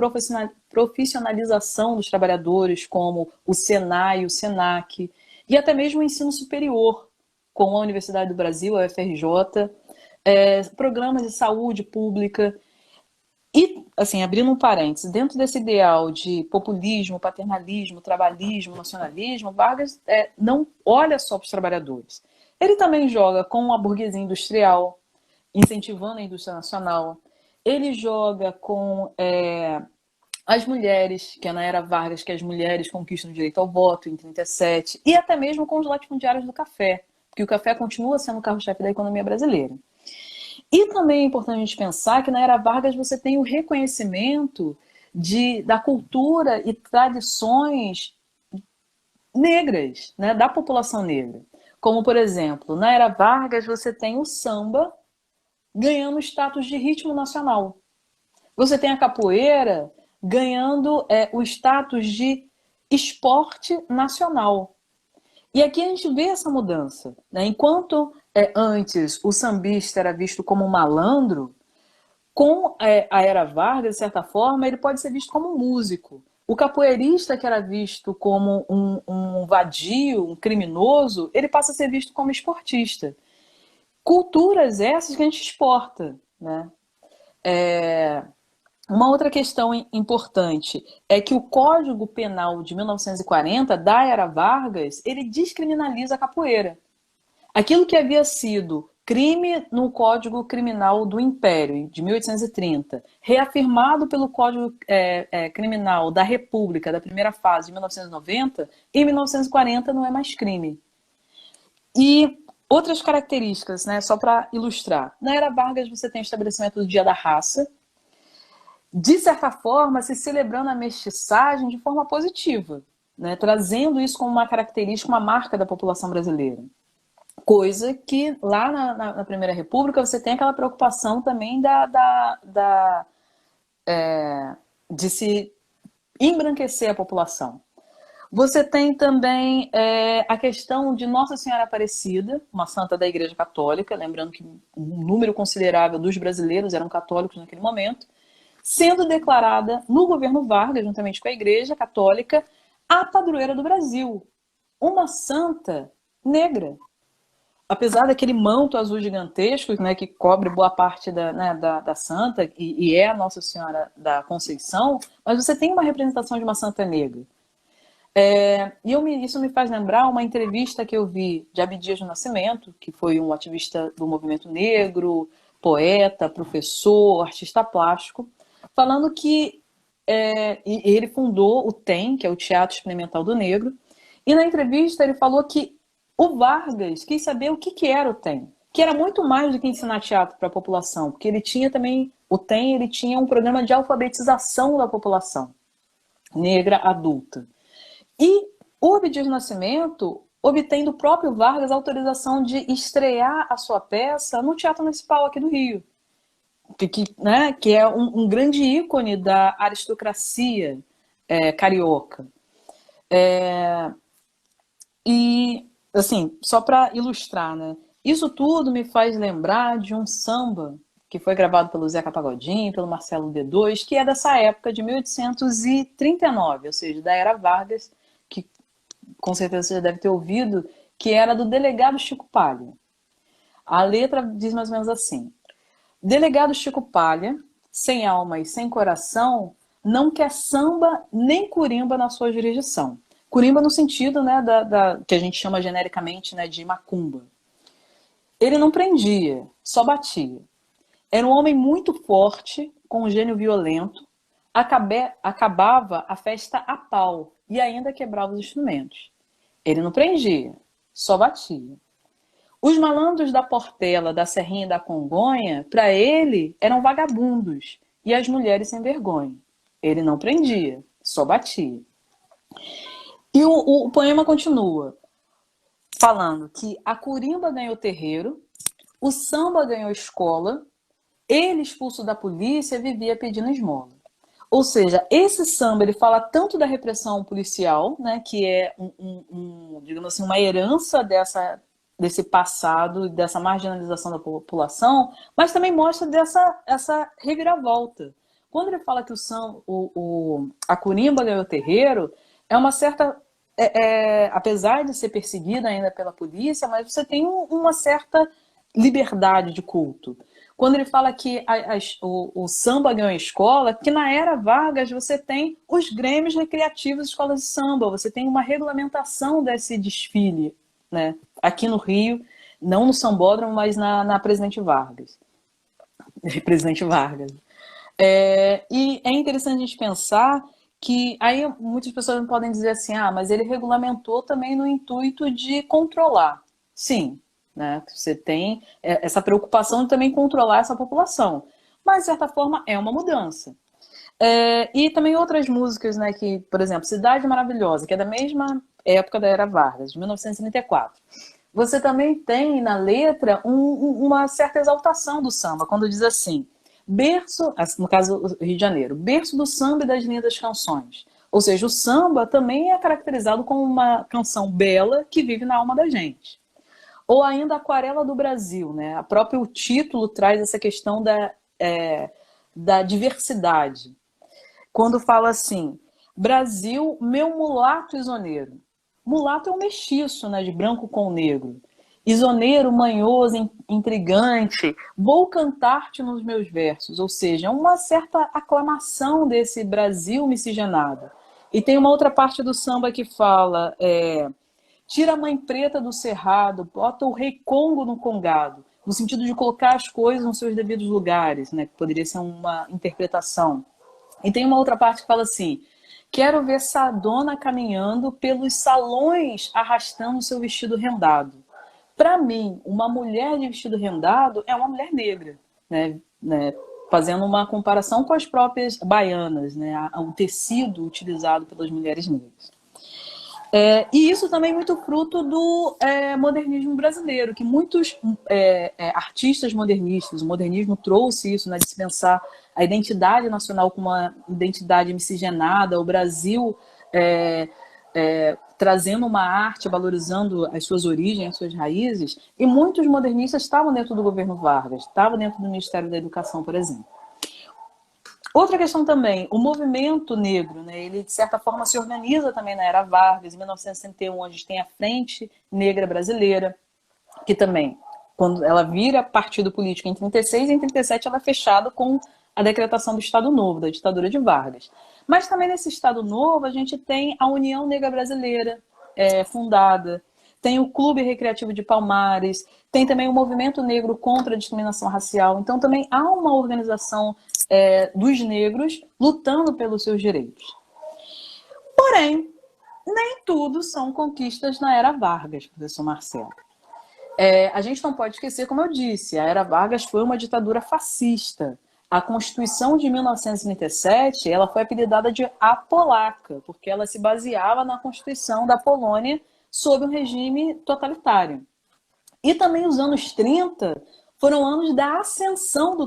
profissionalização dos trabalhadores, como o Senai, o Senac, e até mesmo o ensino superior, como a Universidade do Brasil, a UFRJ, programas de saúde pública. E, assim, abrindo um parênteses, dentro desse ideal de populismo, paternalismo, trabalhismo, nacionalismo, Vargas não olha só para os trabalhadores. Ele também joga com a burguesia industrial, incentivando a indústria nacional. Ele joga com as mulheres, que é na Era Vargas que as mulheres conquistam o direito ao voto em 37, e até mesmo com os latifundiários do café, porque o café continua sendo o carro-chefe da economia brasileira. E também é importante a gente pensar que na Era Vargas você tem o reconhecimento da cultura e tradições negras, né, da população negra. Como, por exemplo, na Era Vargas você tem o samba ganhando status de ritmo nacional. Você tem a capoeira ganhando o status de esporte nacional. E aqui a gente vê essa mudança, né? Enquanto antes o sambista era visto como um malandro, com a Era Vargas, de certa forma, ele pode ser visto como um músico. O capoeirista, que era visto como um vadio, um criminoso, ele passa a ser visto como esportista. Culturas essas que a gente exporta, né? Uma outra questão importante é que o Código Penal de 1940, da Era Vargas, ele descriminaliza a capoeira. Aquilo que havia sido crime no Código Criminal do Império, de 1830, reafirmado pelo Código Criminal da República, da primeira fase, de 1990, em 1940 não é mais crime. E outras características, né, só para ilustrar. Na Era Vargas você tem o estabelecimento do Dia da Raça, de certa forma se celebrando a mestiçagem de forma positiva, né, trazendo isso como uma característica, uma marca da população brasileira. Coisa que lá na Primeira República você tem aquela preocupação também de se embranquecer a população. Você tem também a questão de Nossa Senhora Aparecida, uma santa da Igreja Católica, lembrando que um número considerável dos brasileiros eram católicos naquele momento, sendo declarada no governo Vargas, juntamente com a Igreja Católica, a padroeira do Brasil, uma santa negra. Apesar daquele manto azul gigantesco, né, que cobre boa parte da santa, e é a Nossa Senhora da Conceição, mas você tem uma representação de uma santa negra. Isso me faz lembrar uma entrevista que eu vi de Abdias do Nascimento, que foi um ativista do movimento negro, poeta, professor, artista plástico, falando que ele fundou o TEM, que é o Teatro Experimental do Negro, e na entrevista ele falou que o Vargas quis saber o que era o TEM, que era muito mais do que ensinar teatro para a população, porque ele tinha também, o TEM, ele tinha um programa de alfabetização da população negra adulta. E o Abdias do Nascimento obtém do próprio Vargas a autorização de estrear a sua peça no Teatro Municipal aqui do Rio, que é um grande ícone da aristocracia carioca. E, assim, só para ilustrar, né? Isso tudo me faz lembrar de um samba que foi gravado pelo Zeca Pagodinho, pelo Marcelo D2, que é dessa época de 1839, ou seja, da Era Vargas, que com certeza você já deve ter ouvido, que era do delegado Chico Palha. A letra diz mais ou menos assim: delegado Chico Palha, sem alma e sem coração, não quer samba nem curimba na sua jurisdição. Curimba no sentido, né, que a gente chama genericamente, né, de macumba. Ele não prendia, só batia. Era um homem muito forte, com um gênio violento, acabava a festa a pau e ainda quebrava os instrumentos. Ele não prendia, só batia. Os malandros da Portela, da Serrinha e da Congonha, para ele, eram vagabundos e as mulheres sem vergonha. Ele não prendia, só batia. E o poema continua falando que a curimba ganhou terreiro, o samba ganhou escola, ele, expulso da polícia, vivia pedindo esmola. Ou seja, esse samba ele fala tanto da repressão policial, né, que é digamos assim, uma herança desse passado, dessa marginalização da população, mas também mostra essa reviravolta. Quando ele fala que a curimba ganhou terreiro, é uma certa... apesar de ser perseguida ainda pela polícia, mas você tem uma certa liberdade de culto. Quando ele fala que o samba ganhou escola, que na Era Vargas você tem os grêmios recreativos de escolas de samba, você tem uma regulamentação desse desfile, né? Aqui no Rio, não no Sambódromo, mas na Presidente Vargas. Presidente Vargas. E é interessante a gente pensar que aí muitas pessoas podem dizer assim, mas ele regulamentou também no intuito de controlar. Sim, né? Você tem essa preocupação de também controlar essa população. Mas, de certa forma, é uma mudança. E também outras músicas, né, que, por exemplo, Cidade Maravilhosa, que é da mesma época da Era Vargas, de 1934. Você também tem na letra uma certa exaltação do samba, quando diz assim, berço, no caso Rio de Janeiro, berço do samba e das lindas canções. Ou seja, o samba também é caracterizado como uma canção bela que vive na alma da gente. Ou ainda Aquarela do Brasil, né? O próprio título traz essa questão da diversidade. Quando fala assim, Brasil, meu mulato isoneiro. Mulato é um mestiço, né, de branco com negro. Isoneiro, manhoso, intrigante, vou cantar-te nos meus versos. Ou seja, uma certa aclamação desse Brasil miscigenado. E tem uma outra parte do samba que fala... tira a mãe preta do cerrado, bota o rei Congo no congado. no sentido de colocar as coisas nos seus devidos lugares, né? Que poderia ser uma interpretação. E tem uma outra parte que fala assim: quero ver Sadona caminhando pelos salões arrastando seu vestido rendado. Para mim, uma mulher de vestido rendado é uma mulher negra, né? Fazendo uma comparação com as próprias baianas, né? O tecido utilizado pelas mulheres negras. E isso também é muito fruto do modernismo brasileiro, que muitos artistas modernistas, o modernismo trouxe isso, né, de se pensar a identidade nacional como uma identidade miscigenada, o Brasil trazendo uma arte, valorizando as suas origens, as suas raízes, e muitos modernistas estavam dentro do governo Vargas, estavam dentro do Ministério da Educação, por exemplo. Outra questão também, o movimento negro, né, ele de certa forma se organiza também na era Vargas. Em 1961 a gente tem a Frente Negra Brasileira, que também, quando ela vira partido político em 36, em 37 ela é fechada com a decretação do Estado Novo, da ditadura de Vargas. Mas também nesse Estado Novo a gente tem a União Negra Brasileira fundada, tem o Clube Recreativo de Palmares, tem também o Movimento Negro contra a Discriminação Racial. Então também há uma organização dos negros lutando pelos seus direitos. Porém, nem tudo são conquistas na era Vargas, professor Marcelo. A gente não pode esquecer, como eu disse, a era Vargas foi uma ditadura fascista. A Constituição de 1937 ela foi apelidada de apolaca, porque ela se baseava na Constituição da Polônia sob um regime totalitário. E também os anos 30 foram anos da ascensão do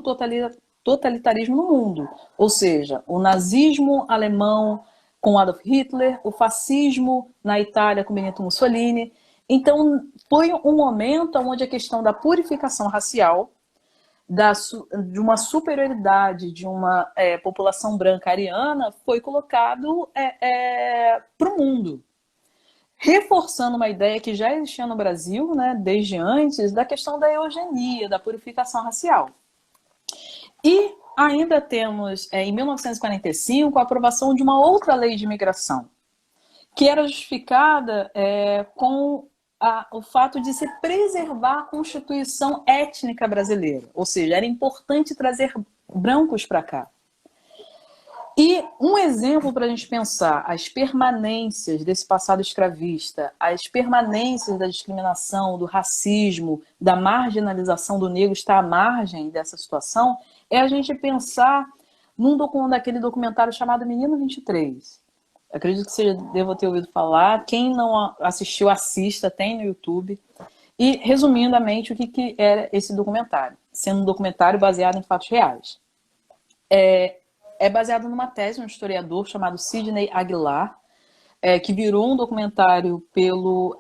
totalitarismo no mundo, ou seja, o nazismo alemão com Adolf Hitler, o fascismo na Itália com Benito Mussolini. Então, foi um momento onde a questão da purificação racial, de uma superioridade de uma população branca ariana, foi colocado para o mundo, reforçando uma ideia que já existia no Brasil, né, desde antes, da questão da eugenia, da purificação racial. E ainda temos, em 1945, a aprovação de uma outra lei de imigração, que era justificada com o fato de se preservar a constituição étnica brasileira. Ou seja, era importante trazer brancos para cá. E um exemplo para a gente pensar as permanências desse passado escravista, as permanências da discriminação, do racismo, da marginalização do negro estar à margem dessa situação, é a gente pensar naquele documentário chamado Menino 23. Acredito que você deva ter ouvido falar. Quem não assistiu, assista, tem no YouTube. E, resumidamente, o que era esse documentário? Sendo um documentário baseado em fatos reais. É baseado numa tese de um historiador chamado Sidney Aguilar, que virou um documentário pelo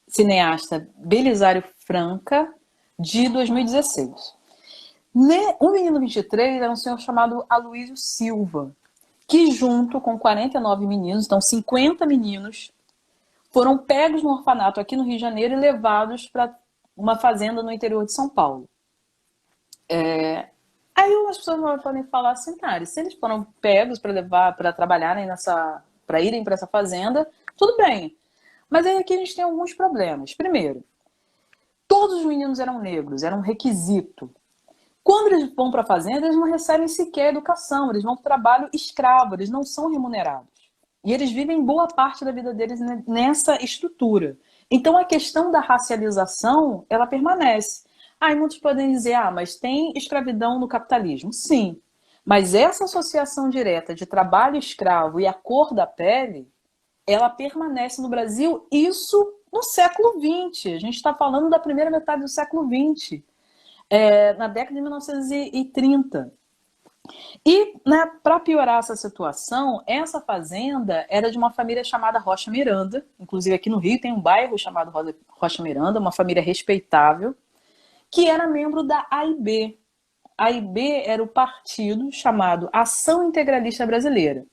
cineasta Belisário Franca, de 2016. O Menino 23 era um senhor chamado Aloysio Silva, que junto com 49 meninos, então 50 meninos, foram pegos no orfanato aqui no Rio de Janeiro e levados para uma fazenda no interior de São Paulo. Aí as pessoas podem falar assim, cara, se eles foram pegos para trabalharem para irem para essa fazenda, tudo bem. Mas aí aqui a gente tem alguns problemas. Primeiro, todos os meninos eram negros, era um requisito. Quando eles vão para a fazenda, eles não recebem sequer educação, eles vão para o trabalho escravo, eles não são remunerados. E eles vivem boa parte da vida deles nessa estrutura. Então a questão da racialização, ela permanece. Aí muitos podem dizer, mas tem escravidão no capitalismo. Sim, mas essa associação direta de trabalho escravo e a cor da pele, ela permanece no Brasil, isso no século XX. A gente está falando da primeira metade do século XX, na década de 1930. E, né, para piorar essa situação, essa fazenda era de uma família chamada Rocha Miranda. Inclusive aqui no Rio tem um bairro chamado Rocha Miranda, uma família respeitável, que era membro da AIB. A AIB era o partido chamado Ação Integralista Brasileira.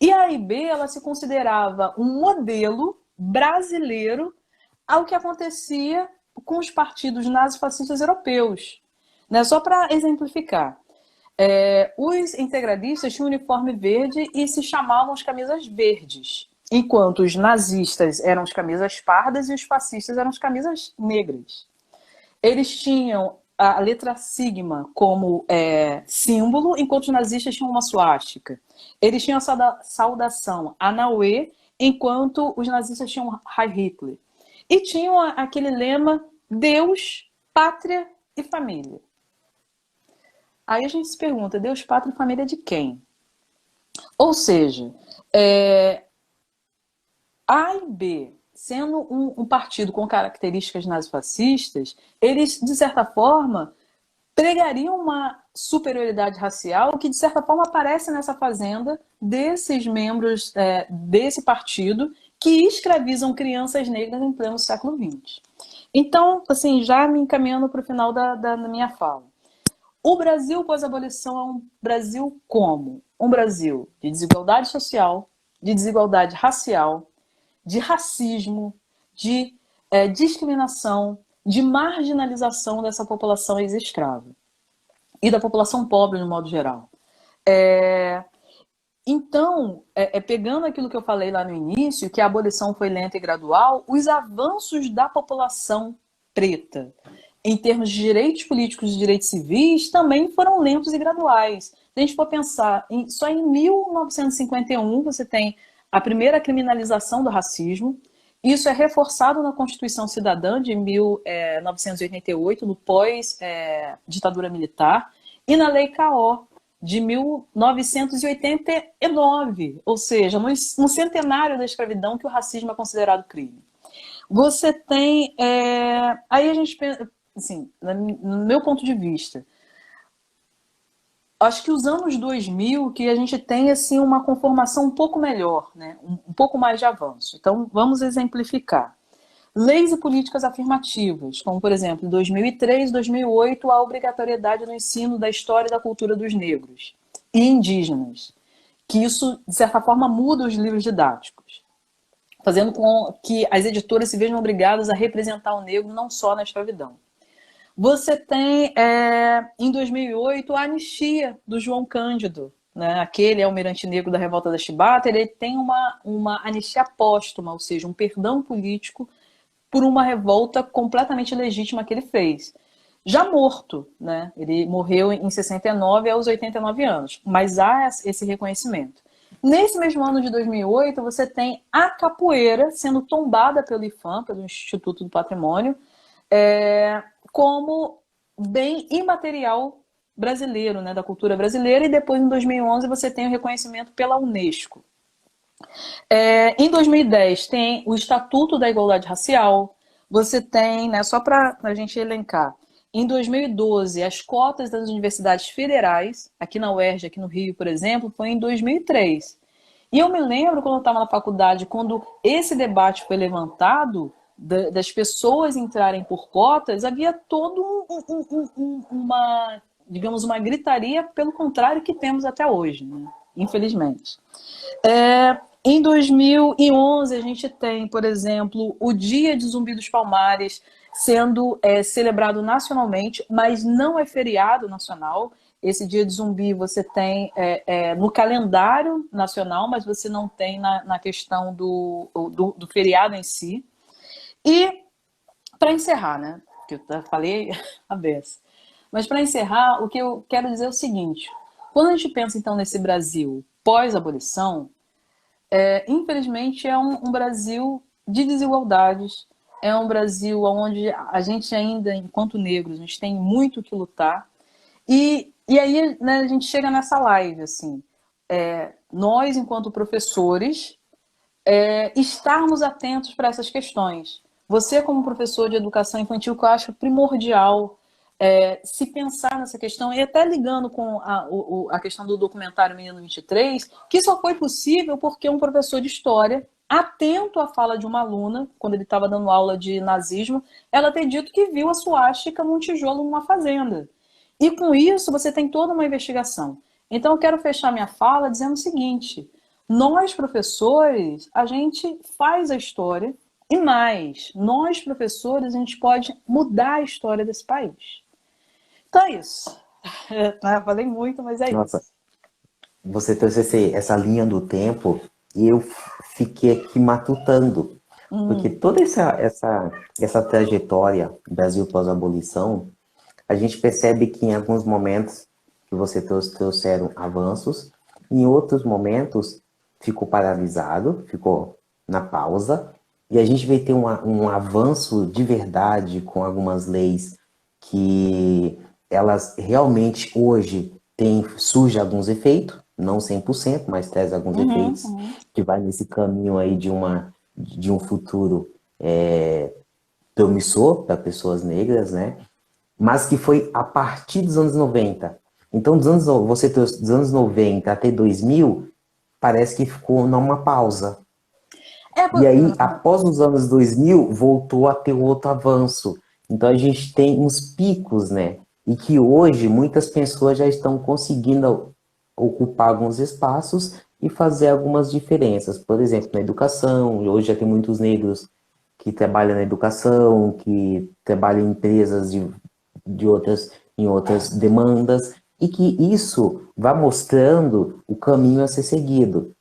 E a AIB ela se considerava um modelo brasileiro ao que acontecia com os partidos nazifascistas europeus. Né? Só para exemplificar, os integralistas tinham um uniforme verde e se chamavam as camisas verdes, enquanto os nazistas eram as camisas pardas e os fascistas eram as camisas negras. Eles tinham a letra sigma como símbolo, enquanto os nazistas tinham uma suástica. Eles tinham a saudação Anauê, enquanto os nazistas tinham Heil Hitler. E tinham aquele lema Deus, Pátria e Família. Aí a gente se pergunta, Deus, Pátria e Família de quem? Ou seja, A e B, sendo um partido com características nazifascistas, eles, de certa forma, pregariam uma superioridade racial que, de certa forma, aparece nessa fazenda desses membros desse partido que escravizam crianças negras em pleno século XX. Então, assim, já me encaminhando para o final da minha fala. O Brasil pós-abolição é um Brasil como? Um Brasil de desigualdade social, de desigualdade racial, de racismo, de discriminação, de marginalização dessa população ex-escrava e da população pobre, no modo geral. Então, pegando aquilo que eu falei lá no início, que a abolição foi lenta e gradual, os avanços da população preta, em termos de direitos políticos e direitos civis, também foram lentos e graduais. Se a gente for pensar, só em 1951 você tem a primeira criminalização do racismo. Isso é reforçado na Constituição Cidadã de 1988, no pós-ditadura militar, e na Lei K.O., de 1989, ou seja, no centenário da escravidão, que o racismo é considerado crime. Você tem... aí a gente pensa, assim, no meu ponto de vista, acho que os anos 2000 que a gente tem assim, uma conformação um pouco melhor, né? Um pouco mais de avanço. Então, vamos exemplificar. Leis e políticas afirmativas, como, por exemplo, em 2003 e 2008, a obrigatoriedade no ensino da história e da cultura dos negros e indígenas, que isso, de certa forma, muda os livros didáticos, fazendo com que as editoras se vejam obrigadas a representar o negro não só na escravidão. Você tem, em 2008, a anistia do João Cândido, né? Aquele almirante negro da Revolta da Chibata, ele tem uma anistia póstuma, ou seja, um perdão político por uma revolta completamente legítima que ele fez. Já morto, né? Ele morreu em 69 aos 89 anos, mas há esse reconhecimento. Nesse mesmo ano de 2008, você tem a capoeira sendo tombada pelo IPHAN, pelo Instituto do Patrimônio, como bem imaterial brasileiro, né, da cultura brasileira, e depois, em 2011, você tem o reconhecimento pela Unesco. Em 2010, tem o Estatuto da Igualdade Racial, você tem, né, só para a gente elencar, em 2012, as cotas das universidades federais, aqui na UERJ, aqui no Rio, por exemplo, foi em 2003. E eu me lembro, quando eu estava na faculdade, quando esse debate foi levantado, das pessoas entrarem por cotas, havia todo uma, digamos, uma gritaria, pelo contrário, que temos até hoje, né? Infelizmente. Em 2011, a gente tem, por exemplo, o Dia de Zumbi dos Palmares sendo celebrado nacionalmente, mas não é feriado nacional. Esse Dia de Zumbi você tem no calendário nacional, mas você não tem na questão do feriado em si. E, para encerrar, né, que eu falei a beça, mas para encerrar, o que eu quero dizer é o seguinte: quando a gente pensa, então, nesse Brasil pós-abolição, infelizmente é um Brasil de desigualdades, é um Brasil onde a gente ainda, enquanto negros, a gente tem muito que lutar. E aí, né, a gente chega nessa live, assim, nós, enquanto professores, estarmos atentos para essas questões. Você, como professor de educação infantil, que eu acho primordial se pensar nessa questão, e até ligando com a questão do documentário Menino 23, que só foi possível porque um professor de história, atento à fala de uma aluna, quando ele estava dando aula de nazismo, ela ter dito que viu a suástica num tijolo numa fazenda. E com isso você tem toda uma investigação. Então eu quero fechar minha fala dizendo o seguinte: nós, professores, a gente faz a história, e mais, nós, professores, a gente pode mudar a história desse país. Então é isso. Eu falei muito, mas é Nossa, isso. você trouxe essa linha do tempo e eu fiquei aqui matutando, Porque Hum, toda essa trajetória Brasil pós-abolição, a gente percebe que em alguns momentos que você trouxeram avanços, em outros momentos ficou paralisado, ficou na pausa, e a gente vai ter um avanço de verdade com algumas leis que elas realmente hoje surge alguns efeitos, não 100%, mas traz alguns uhum, efeitos uhum. que vai nesse caminho aí de um futuro promissor para pessoas negras, né? Mas que foi a partir dos anos 90. Então, você trouxe dos anos 90 até 2000, parece que ficou numa pausa. É, E aí, após os anos 2000, voltou a ter outro avanço. Então, a gente tem uns picos, né? E que hoje muitas pessoas já estão conseguindo ocupar alguns espaços e fazer algumas diferenças. Por exemplo, na educação, hoje já tem muitos negros que trabalham na educação, que trabalham em empresas em outras demandas, e que isso vai mostrando o caminho a ser seguido.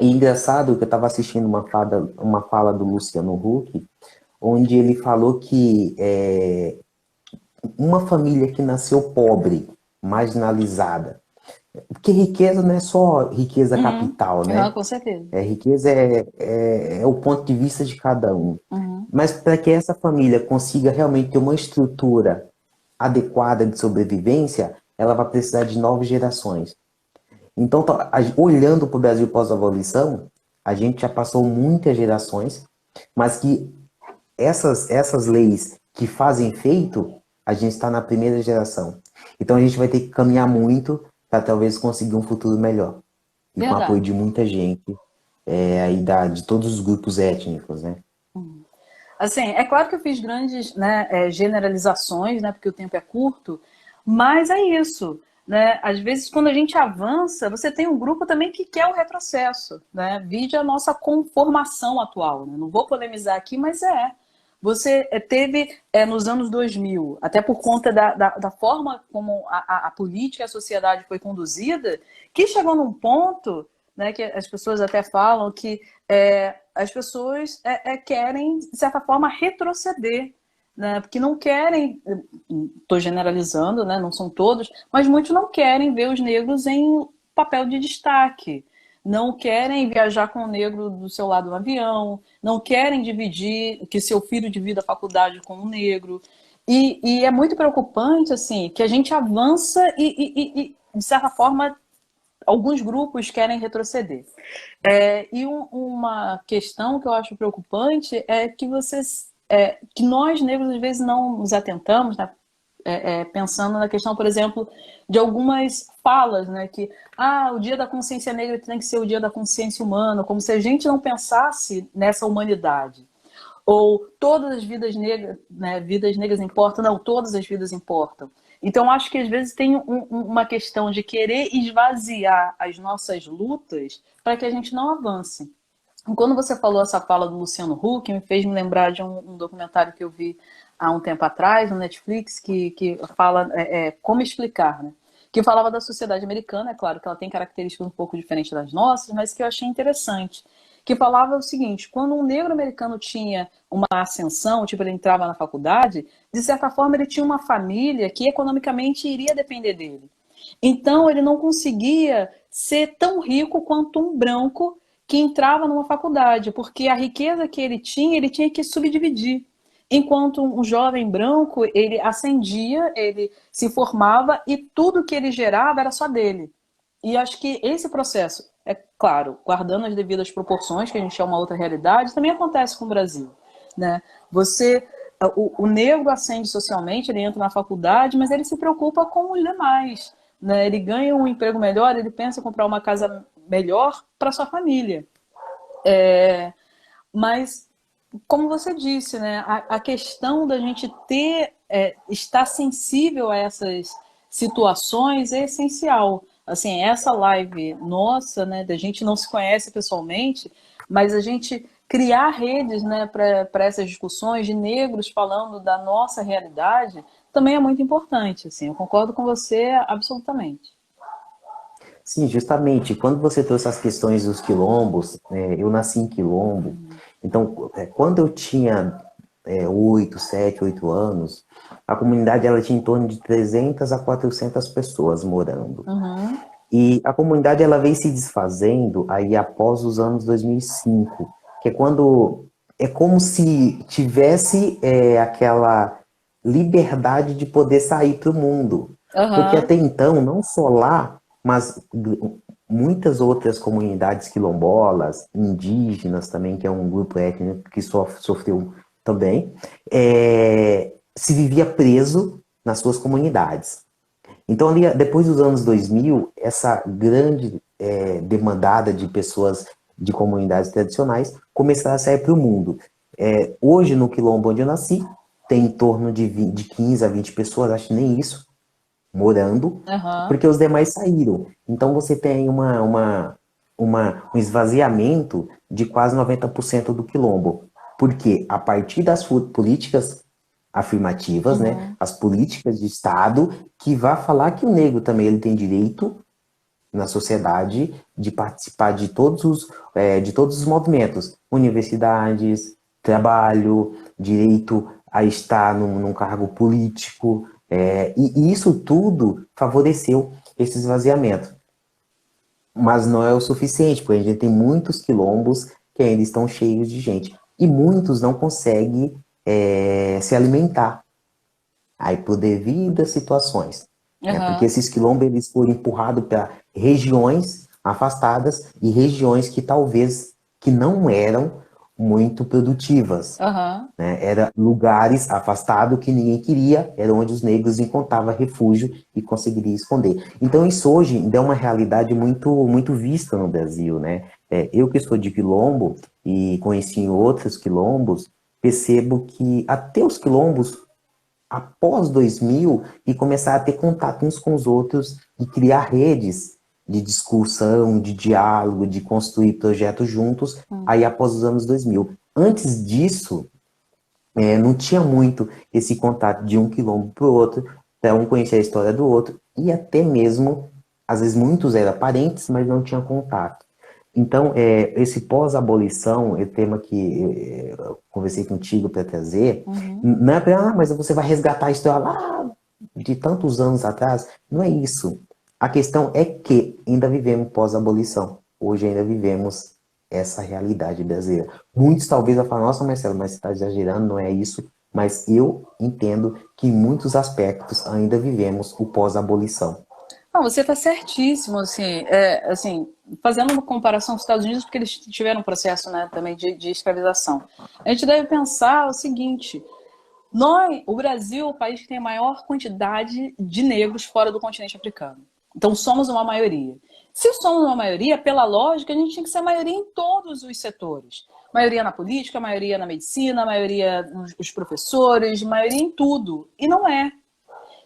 E engraçado que eu estava assistindo uma fala do Luciano Huck, onde ele falou que uma família que nasceu pobre, marginalizada, porque riqueza não é só riqueza uhum. capital, Ah, né? com certeza. Riqueza é o ponto de vista de cada um. Uhum. Mas para que essa família consiga realmente ter uma estrutura adequada de sobrevivência, ela vai precisar de novas gerações. Então, olhando para o Brasil pós-abolição, a gente já passou muitas gerações, mas que essas leis que fazem feito, a gente está na primeira geração. Então, a gente vai ter que caminhar muito para talvez conseguir um futuro melhor. E com o apoio Verdade. de muita gente, aí de todos os grupos étnicos, né? Assim, é claro que eu fiz grandes, né, generalizações, né, porque o tempo é curto, mas é isso, né? Às vezes, quando a gente avança, você tem um grupo também que quer o retrocesso, né? Vide a nossa conformação atual, né? Não vou polemizar aqui, mas é. Você teve nos anos 2000, até por conta da forma como a política e a sociedade foi conduzida, que chegou num ponto, né, que as pessoas até falam que as pessoas querem, de certa forma, retroceder, né, porque não querem, estou generalizando, né, não são todos, mas muitos não querem ver os negros em papel de destaque, não querem viajar com o negro do seu lado no avião, não querem dividir, que seu filho divida a faculdade com um negro. E é muito preocupante, assim, que a gente avança de certa forma, alguns grupos querem retroceder. Uma questão que eu acho preocupante é que que nós negros às vezes não nos atentamos, né? Pensando na questão, por exemplo, de algumas falas, né, que o Dia da Consciência Negra tem que ser o Dia da Consciência Humana, como se a gente não pensasse nessa humanidade. Ou todas as vidas negras, né, vidas negras importam, não, todas as vidas importam. Então, acho que às vezes tem uma questão de querer esvaziar as nossas lutas para que a gente não avance. Quando você falou essa fala do Luciano Huck, me fez me lembrar de um documentário que eu vi há um tempo atrás no Netflix que fala como explicar, né? Que falava da sociedade americana, é claro que ela tem características um pouco diferentes das nossas, mas que eu achei interessante. Que falava o seguinte: quando um negro americano tinha uma ascensão, tipo, ele entrava na faculdade, de certa forma ele tinha uma família que economicamente iria depender dele. Então ele não conseguia ser tão rico quanto um branco que entrava numa faculdade, porque a riqueza que ele tinha que subdividir. Enquanto um jovem branco, ele ascendia, ele se formava e tudo que ele gerava era só dele. E acho que esse processo, é claro, guardando as devidas proporções, que a gente é uma outra realidade, também acontece com o Brasil, né? O negro ascende socialmente, ele entra na faculdade, mas ele se preocupa com os demais, né? Ele ganha um emprego melhor, ele pensa em comprar uma casa melhor para sua família. Mas, como você disse, né, a questão da gente estar sensível a essas situações é essencial. Assim, essa live nossa, né, da gente não se conhece pessoalmente, mas a gente criar redes, né, para essas discussões de negros falando da nossa realidade também é muito importante. Assim, eu concordo com você absolutamente. Sim, justamente. Quando você trouxe as questões dos quilombos, eu nasci em quilombo, Então, quando eu tinha 8, 7, 8 anos, a comunidade ela tinha em torno de 300 a 400 pessoas morando. Uhum. E a comunidade ela veio se desfazendo aí após os anos 2005, que é quando é como se tivesse aquela liberdade de poder sair para o mundo. Porque Aham. até então, não só lá, mas muitas outras comunidades quilombolas, indígenas também, que é um grupo étnico que sofreu também, se vivia preso nas suas comunidades. Então, ali, depois dos anos 2000, essa grande demandada de pessoas de comunidades tradicionais começaram a sair para o mundo. Hoje, no Quilombo onde eu nasci, tem em torno de 15 a 20 pessoas, acho que nem isso, morando, Aham. porque os demais saíram. Então, você tem um esvaziamento de quase 90% do Quilombo. Porque a partir das políticas afirmativas, né, Uhum. as políticas de Estado, que vai falar que o negro também ele tem direito na sociedade de participar de todos os movimentos, universidades, trabalho, direito a estar num cargo político, e isso tudo favoreceu esse esvaziamento. Mas não é o suficiente, porque a gente tem muitos quilombos que ainda estão cheios de gente. E muitos não conseguem se alimentar. Aí por devidas situações. Porque Aham. esses quilombos eles foram empurrados para regiões afastadas e regiões que talvez que não eram muito produtivas. Aham. Era lugares afastados que ninguém queria, era onde os negros encontravam refúgio e conseguiriam esconder. Então isso hoje ainda é uma realidade muito, muito vista no Brasil, né? Eu que sou de quilombo e conheci outros quilombos, percebo que até os quilombos após 2000 e começar a ter contato uns com os outros e criar redes de discussão, de diálogo, de construir projetos juntos, Hum. aí após os anos 2000. Antes disso, não tinha muito esse contato de um quilombo para o outro, para um conhecer a história do outro, e até mesmo, às vezes muitos eram parentes, mas não tinham contato. Então, esse pós-abolição, é o tema que eu conversei contigo para trazer, Uhum. não é para, mas você vai resgatar a história lá de tantos anos atrás. Não é isso. A questão é que ainda vivemos pós-abolição. Hoje ainda vivemos essa realidade brasileira. Muitos talvez vão falar, nossa, Marcelo, mas você está exagerando, não é isso. Mas eu entendo que em muitos aspectos ainda vivemos o pós-abolição. Não, você está certíssimo, assim, fazendo uma comparação com os Estados Unidos, porque eles tiveram um processo, né, também de escravização. A gente deve pensar o seguinte: o Brasil é o país que tem a maior quantidade de negros fora do continente africano. Então somos uma maioria. Se somos uma maioria, pela lógica, a gente tem que ser a maioria em todos os setores. Maioria na política, maioria na medicina, maioria nos professores, maioria em tudo. E não é.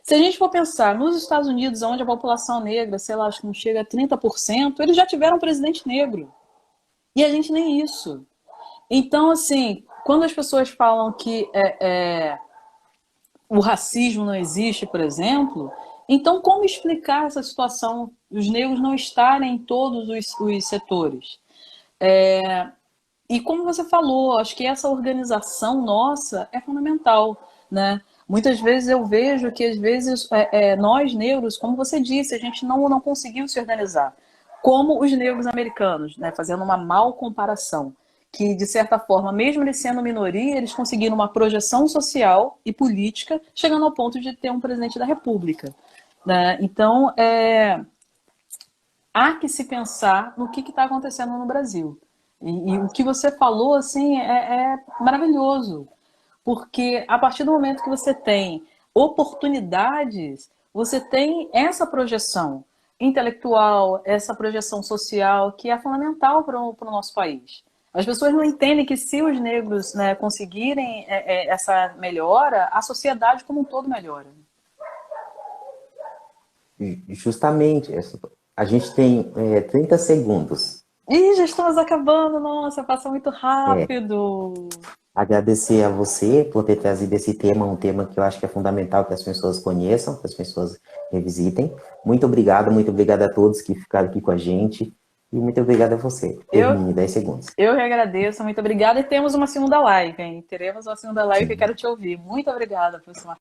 Se a gente for pensar nos Estados Unidos, onde a população negra, sei lá, acho que não chega a 30%, eles já tiveram um presidente negro. E a gente nem isso. Então, assim, quando as pessoas falam que o racismo não existe, por exemplo, então como explicar essa situação, os negros não estarem em todos os setores? E como você falou, acho que essa organização nossa é fundamental, né? Muitas vezes eu vejo que, às vezes, nós negros, como você disse, a gente não conseguiu se organizar. Como os negros americanos, né? Fazendo uma mal comparação. Que, de certa forma, mesmo eles sendo minoria, eles conseguiram uma projeção social e política, chegando ao ponto de ter um presidente da República. Né? Então, há que se pensar no que está acontecendo no Brasil. E o que você falou, assim, é maravilhoso. Porque a partir do momento que você tem oportunidades, você tem essa projeção intelectual, essa projeção social, que é fundamental para o nosso país. As pessoas não entendem que se os negros, né, conseguirem essa melhora, a sociedade como um todo melhora. Justamente, a gente tem 30 segundos. Ih, já estamos acabando, nossa, passa muito É, rápido. agradecer a você por ter trazido esse tema, um tema que eu acho que é fundamental que as pessoas conheçam, que as pessoas revisitem. Muito obrigado a todos que ficaram aqui com a gente. E muito obrigado a você. Termine 10 segundos. Eu que agradeço, muito obrigada. E temos uma segunda live, hein? Teremos uma segunda live Sim. que eu quero te ouvir. Muito obrigada, professor.